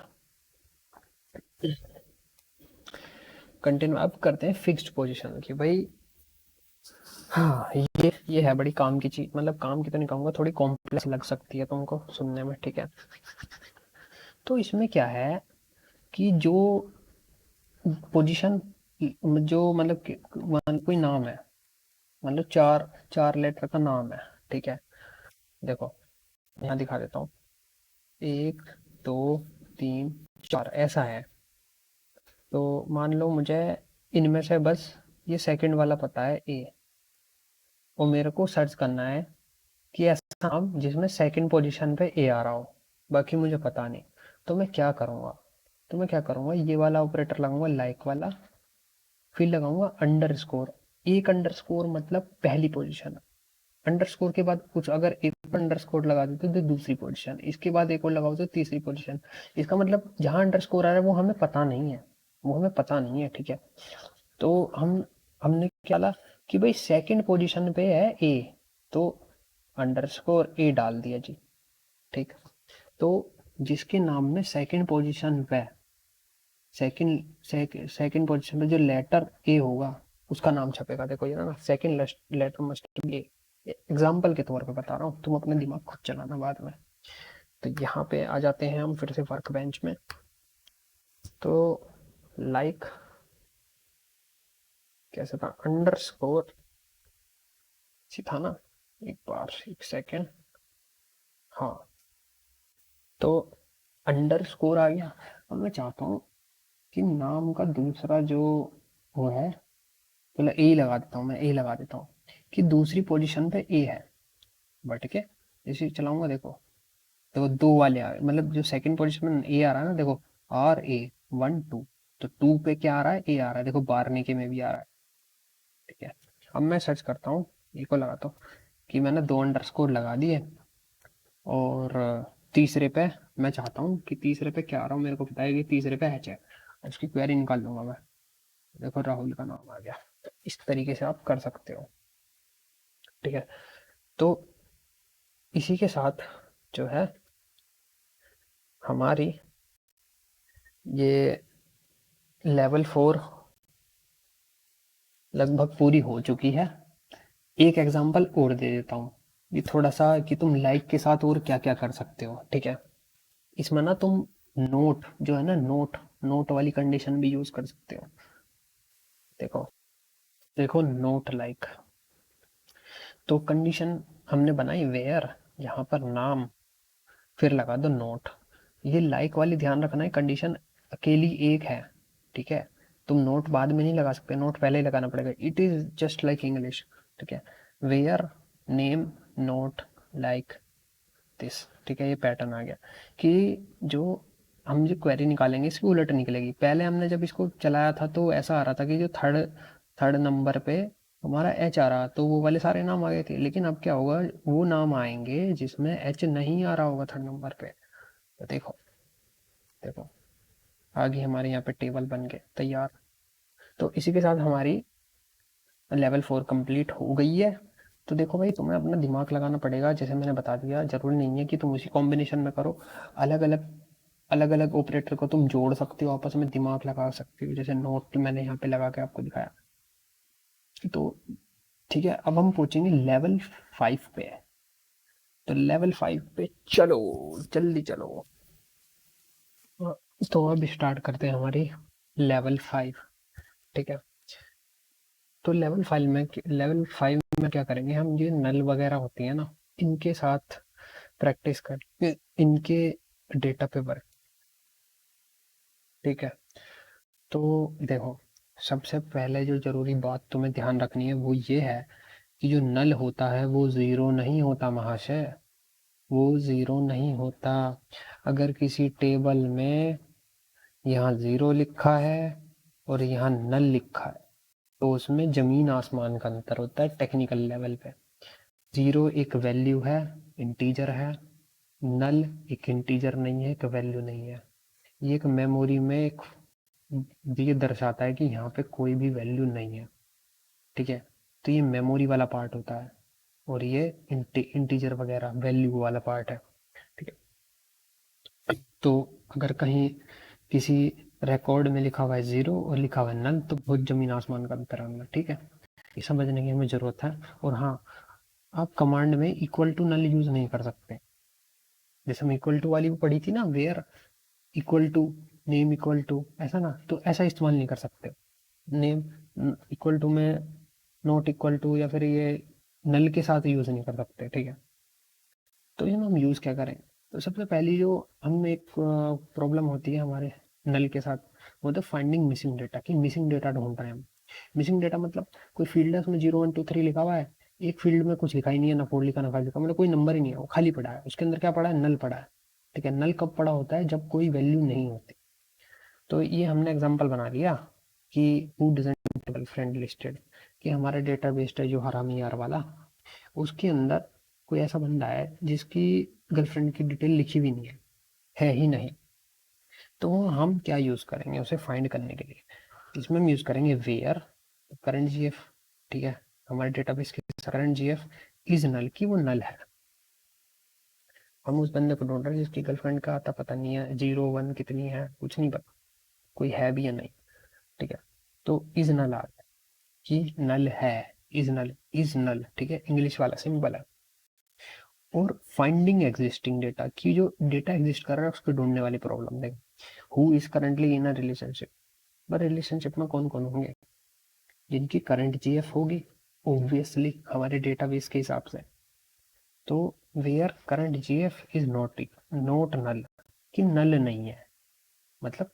कंटेन अब करते हैं फिक्स्ड पोजीशन की। भाई हाँ, ये है बड़ी काम की चीज, मतलब काम की तो नहीं कहूँगा, थोड़ी कॉम्प्लेक्स लग सकती है तुमको सुनने में। ठीक है, तो इसमें क्या है कि जो पोजीशन, जो मतलब कोई नाम है, मतलब चार चार लेटर का नाम है। ठीक है, देखो यहाँ दिखा देता हूँ, एक, दो, तीन, चार ऐसा है। तो मान लो मुझे इनमें से बस ये सेकंड वाला पता है ए, और मेरे को सर्च करना है कि ऐसा नाम जिसमें सेकंड पोजीशन पे ए आ रहा हो, बाकी मुझे पता नहीं। तो मैं क्या करूँगा, तो मैं क्या करूँगा, ये वाला ऑपरेटर लगाऊंगा, लाइक वाला, फिर लगाऊंगा अंडर स्कोर। एक अंडर स्कोर मतलब पहली पोजीशन, अंडर स्कोर के बाद कुछ अगर एक अंडर स्कोर लगा देते तो दूसरी पोजीशन, इसके बाद एक और लगाओ तो तीसरी पोजीशन। इसका मतलब जहां अंडर स्कोर आ रहा है वो हमें पता नहीं है, वो हमें पता नहीं है। ठीक है, तो हमने क्या ला कि भाई सेकंड पोजीशन पे है ए, तो अंडर स्कोर ए डाल दिया जी। ठीक, तो जिसके नाम में सेकंड पोजीशन पे सेकंड पोजीशन पे जो लेटर ए होगा उसका नाम छपेगा। देखो ये ना, second letter must be A. Example के तौर पे बता रहा हूँ, तुम अपने दिमाग खुद चलाना बाद में। तो यहाँ पे आ जाते हैं हम फिर से वर्क बेंच में। तो लाइक कैसे था, अंडरस्कोर था ना, एक बार एक सेकेंड, हाँ। तो अंडरस्कोर आ गया। अब मैं चाहता हूँ कि नाम का दूसरा जो वो है, मतलब ए लगा देता हूँ, मैं ए लगा देता हूँ कि दूसरी पोजीशन पे ए है। बट के जैसे चलाऊंगा देखो, देखो दो वाले आ गए, मतलब जो सेकंड पोजीशन में ए आ रहा है ना, देखो आर ए 1 2, तो 2 पे क्या आ रहा है, ए आ रहा है। देखो बारने में भी आ रहा है, ठीक है। अब मैं सर्च करता हूँ, ए को लगाता हूँ कि मैंने 2 अंडरस्कोर लगा दिए, और तीसरे पे मैं चाहता हूँ कि तीसरे पे क्या आ रहा हूँ, मेरे को पता है कि तीसरे पे एच है, उसकी क्वेरी निकाल लूंगा मैं। देखो राहुल का नाम आ गया। तो इस तरीके से आप कर सकते हो, ठीक है। तो इसी के साथ जो है हमारी ये लेवल 4 लगभग पूरी हो चुकी है। एक एग्जांपल और दे देता हूँ, ये थोड़ा सा कि तुम लाइक के साथ और क्या क्या कर सकते हो, ठीक है। इसमें ना तुम नोट जो है ना, नोट नोट वाली कंडीशन भी यूज कर सकते हो। देखो, देखो नोट लाइक, तो कंडीशन हमने बनाई वेयर, यहाँ पर नाम, फिर लगा दो नोट। ये लाइक वाली ध्यान रखना है, कंडीशन अकेली एक है, ठीक है। तुम नोट बाद में नहीं लगा सकते, नोट पहले ही लगाना पड़ेगा। It is just like English, ठीक है। Where name not like this, ठीक है। ये पैटर्न आ गया कि जो हम जो क्वेरी निकालेंगे इसकी उलट निकलेगी। पहले हमने जब इसको चलाया था तो ऐसा आ रहा था कि जो थर्ड थर्ड नंबर पे हमारा एच आ रहा, तो वो वाले सारे नाम आ गए थे। लेकिन अब क्या होगा, वो नाम आएंगे जिसमें एच नहीं आ रहा होगा थर्ड नंबर पे। तो देखो, देखो आगे हमारे यहाँ पे टेबल बन के तैयार। तो इसी के साथ हमारी लेवल 4 कंप्लीट हो गई है। तो देखो भाई, तुम्हें अपना दिमाग लगाना पड़ेगा, जैसे मैंने बता दिया। जरूरी नहीं है कि तुम उसी कॉम्बिनेशन में करो, अलग अलग ऑपरेटर को तुम जोड़ सकते हो, आपस में दिमाग लगा सकते हो, जैसे नोट मैंने यहाँ पे लगा के आपको दिखाया। तो ठीक है, अब हम पहुंचेंगे लेवल 5 पे। तो लेवल 5 पे चलो, जल्दी चलो। तो अब स्टार्ट करते हैं हमारी लेवल 5, ठीक है। तो लेवल 5 में क्या करेंगे हम, ये नल वगैरह होती है ना, इनके साथ प्रैक्टिस कर, इनके डेटा पे वर्क, ठीक है। तो देखो, सबसे पहले जो जरूरी बात तुम्हें ध्यान रखनी है वो ये है कि जो नल होता है वो जीरो नहीं होता महाशय, वो जीरो नहीं होता। अगर किसी टेबल में यहाँ जीरो लिखा है और यहाँ नल लिखा है, तो उसमें जमीन आसमान का अंतर होता है टेक्निकल लेवल पे। जीरो एक वैल्यू है, इंटीजर है। नल एक इंटीजर नहीं है, एक वैल्यू नहीं है। ये एक मेमोरी में एक ये दर्शाता है कि यहाँ पे कोई भी वैल्यू नहीं है, ठीक है। तो ये मेमोरी वाला पार्ट होता है, और ये इंटीजर वगैरह वैल्यू वाला पार्ट है, ठीक है। तो अगर कहीं किसी रिकॉर्ड में लिखा हुआ है जीरो और लिखा हुआ है नल, तो बहुत जमीन आसमान का अंतर होगा, ठीक है। ये समझने की हमें जरूरत है। और हाँ, आप कमांड में इक्वल टू नल यूज नहीं कर सकते। जैसे हम इक्वल टू वाली वो पढ़ी थी ना, where equal to name equal to, ऐसा ना, तो ऐसा इस्तेमाल नहीं कर सकते। नेम इक्वल टू में नॉट इक्वल टू, या फिर ये नल के साथ यूज नहीं कर सकते, ठीक है। तो ये हम यूज क्या करें, तो सबसे पहली जो हम एक प्रॉब्लम होती है हमारे नल के साथ, वो तो फाइंडिंग मिसिंग डेटा, कि मिसिंग डेटा ढूंढ रहे हैं हम। मिसिंग डेटा मतलब कोई फील्ड है, उसमें 0 1 2 3 लिखा हुआ है, एक फील्ड में कुछ लिखा ही नहीं है, ना 4 लिखा ना 5 लिखा, मतलब कोई नंबर ही नहीं है, वो खाली पड़ा है। उसके अंदर क्या पड़ा है, नल पड़ा है, ठीक है। नल कब पड़ा होता है, जब कोई वैल्यू नहीं होती। तो ये हमने एग्जांपल बना लिया कि हु डजंट गर्लफ्रेंड लिस्टेड, कि हमारा डेटाबेस है जो हरामी यार वाला, उसके अंदर कोई ऐसा बंदा है जिसकी गर्लफ्रेंड की डिटेल लिखी भी नहीं है ही नहीं। तो हम क्या यूज करेंगे उसे फाइंड करने के लिए, इसमें हम यूज करेंगे वेयर करंट जीएफ, ठीक है। हमारे डेटाबेस के करंट जीएफ इज नल, की वो नल है। हम उस बंदे को ढूंढ रहे हैं जिसकी गर्लफ्रेंड का आता पता नहीं है, 0 1 कितनी है कुछ नहीं पता, कोई है भी या नहीं। ठीक है, तो इज नल आ गया कि नल है, इज नल, ठीक है, इंग्लिश वाला सिंपल है। और फाइंडिंग एग्जिस्टिंग डेटा की, जो डेटा एग्जिस्ट कर रहा है उसको ढूंढने वाली प्रॉब्लम देख। Who is currently in a relationship, पर रिलेशनशिप में कौन कौन होंगे, जिनकी करंट जीएफ होगी ऑब्वियसली हमारे डेटाबेस के हिसाब से। तो where current GF is not null, कि नल नहीं है, मतलब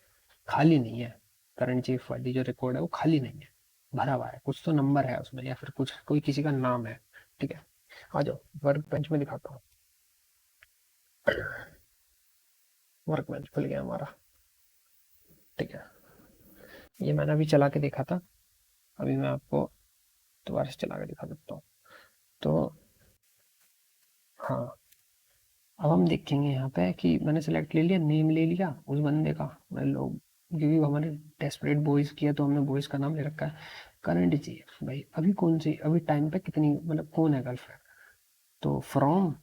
खाली नहीं है। करंट जीएफ वाली जो रिकॉर्ड है वो खाली नहीं है, भरा हुआ है, कुछ तो नंबर है उसमें या फिर कुछ कोई किसी का नाम है। ठीक है, आ जाओ वर्क बेंच में दिखाता हूँ। वर्क बेंच खुल गया हमारा। ठीक है, ये मैंने अभी चला के देखा था, अभी मैं आपको दोबारा से चला के दिखा देता हूँ। तो हाँ, अब हम देखेंगे यहाँ पे कि मैंने सेलेक्ट ले लिया, नेम ले लिया उस बंदे का, मैं लोग क्योंकि हमारे डेस्परेट बॉयज किया तो हमने बॉयज का नाम ले रखा है। करंट चाहिए भाई, अभी कौन सी, अभी टाइम पे कितनी, मतलब कौन है गर्लफ्रेंड। तो फ्रॉम,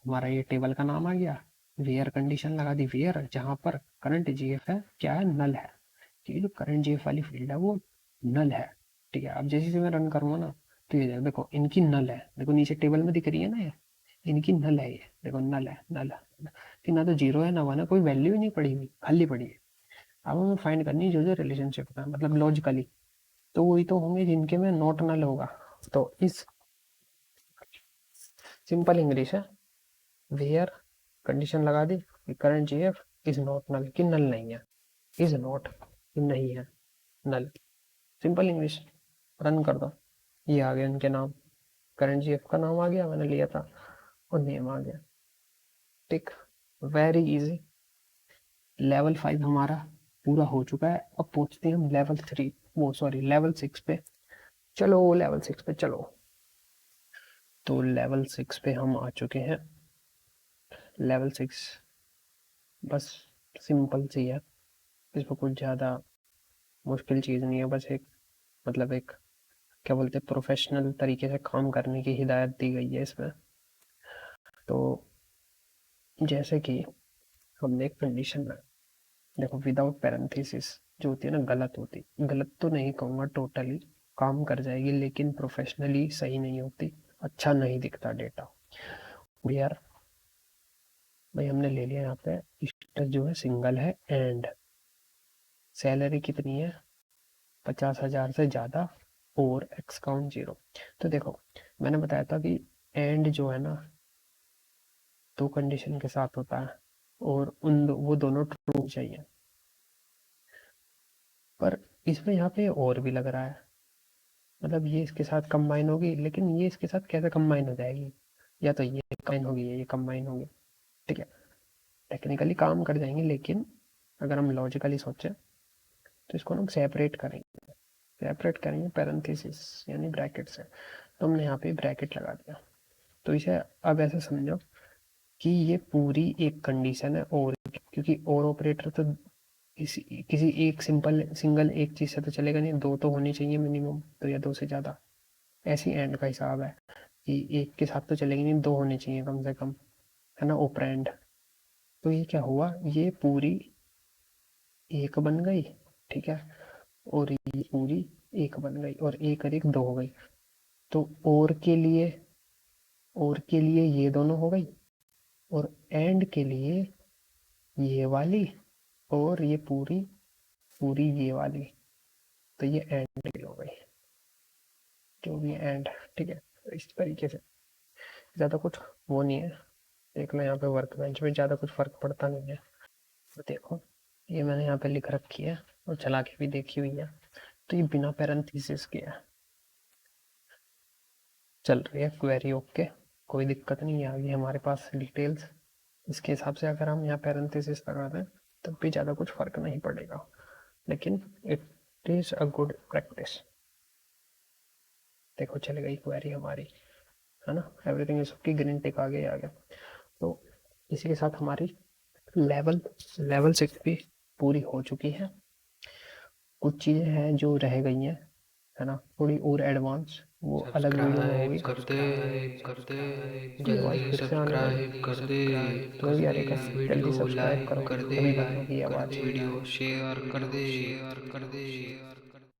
हमारा ये टेबल का नाम आ गया। वेयर कंडीशन लगा दी, वेयर जहाँ पर करंट जीएफ है क्या है, नल है, क्योंकि जो करंट जीएफ वाली फील्ड है वो नल है। ठीक है, अब जैसे से मैं रन करूँगा ना, तो ये देखो इनकी नल है, देखो नीचे टेबल में दिख रही है ना ये, इनकी नल है, ये देखो नल है, नल है कि ना तो जीरो है ना वन है, कोई वैल्यू ही नहीं पड़ी हुई, खाली पड़ी है। अब हमें फाइंड करनी है जो जो रिलेशनशिप है, मतलब लॉजिकली, तो वही तो होंगे जिनके में नॉट नल होगा। तो इस सिंपल इंग्लिश है, वेयर कंडीशन लगा दी, current GF is not null, कि नल नहीं है, इज नॉट नहीं है नल, सिंपल इंग्लिश। रन कर दो, ये आ गया इनके नाम, करंट जीएफ का नाम आ गया मैंने लिया था, और नेम आ गया। टिक, वेरी इजी। लेवल 5 हमारा पूरा हो चुका है, अब पहुंचते हैं हम लेवल 3, वो सॉरी लेवल 6 पे। चलो लेवल 6 पे चलो। तो लेवल 6 पे हम आ चुके हैं। लेवल 6 बस सिंपल सी है, इसमें कुछ ज़्यादा मुश्किल चीज़ नहीं है, बस एक, मतलब एक, क्या बोलते हैं, प्रोफेशनल तरीके से काम करने की हिदायत दी गई है इसमें। तो जैसे कि हमने एक कंडीशन में, देखो विदाउट पैरेंथेसिस जो होती है ना, गलत होती, गलत तो नहीं कहूँगा टोटली, काम कर जाएगी लेकिन प्रोफेशनली सही नहीं होती, अच्छा नहीं दिखता डेटा। यार भाई हमने ले लिया यहाँ पे, स्टेटस जो है सिंगल है, एंड सैलरी कितनी है, 50,000 से ज़्यादा, और एक्स काउंट 0। तो देखो मैंने बताया था कि एंड जो है ना, दो कंडीशन के साथ होता है, और वो दोनों ट्रू चाहिए। पर इसमें यहाँ पे और भी लग रहा है, मतलब ये इसके साथ कंबाइन होगी, लेकिन ये इसके साथ कैसे कंबाइन हो जाएगी, या तो ये कंबाइन होगी या ये कंबाइन होगी। ठीक है, टेक्निकली काम कर जाएंगे, लेकिन अगर हम लॉजिकली सोचें तो इसको हम सेपरेट करेंगे पैरेंथेसिस यानी ब्रैकेट से। तो हमने यहाँ पे ब्रैकेट लगा दिया। तो इसे अब ऐसे समझो कि ये पूरी एक कंडीशन है, और क्योंकि और ऑपरेटर तो किसी एक सिंगल एक चीज़ से तो चलेगा नहीं, दो तो होनी चाहिए मिनिमम, तो या दो से ज़्यादा, ऐसी एंड का हिसाब है कि एक के साथ तो चलेगी नहीं, दो होने चाहिए कम से कम, है ना, ऑपरेंड। तो ये क्या हुआ, ये पूरी एक बन गई, ठीक है, और ये पूरी एक बन गई, और एक और एक दो हो गई। तो और के लिए ये दोनों हो गई, और एंड के लिए ये वाली, और ये पूरी पूरी ये वाली, तो ये एंड की हो गई, जो भी एंड। ठीक है, तो इस तरीके से ज़्यादा कुछ वो नहीं है। देख लो यहाँ पे वर्क बेंच में ज़्यादा कुछ फर्क पड़ता नहीं है। तो देखो ये मैंने यहाँ पे लिख रखी है, और चला के भी देखी हुई है, तो ये बिना पैरेंथेसिस के है, चल रही है क्वेरी ओके, कोई दिक्कत नहीं आ गई हमारे पास डिटेल्स। इसके हिसाब से अगर हम यहाँ पैरेंथेसिस लगा दें तब भी ज़्यादा कुछ फर्क नहीं पड़ेगा, लेकिन it is a good practice. देखो चल गई क्वेरी हमारी, है ना, everything is okay, green tick आ गया। तो इसी के साथ हमारी लेवल लेवल 6 भी पूरी हो चुकी है। कुछ चीज़ें हैं जो रह गई हैं, है ना, थोड़ी और एडवांस, वो अलग वीडियो में होगी। कर दे कर दे ये आवाज जल्दी फिर से आने लगी। सब्सक्राइब कर दे तुम्हें भी आ रही है क्या? जल्दी वीडियो सब्सक्राइब लाइक करो, कर दे तभी बंद होगी ये आवाज। वीडियो शेयर कर दे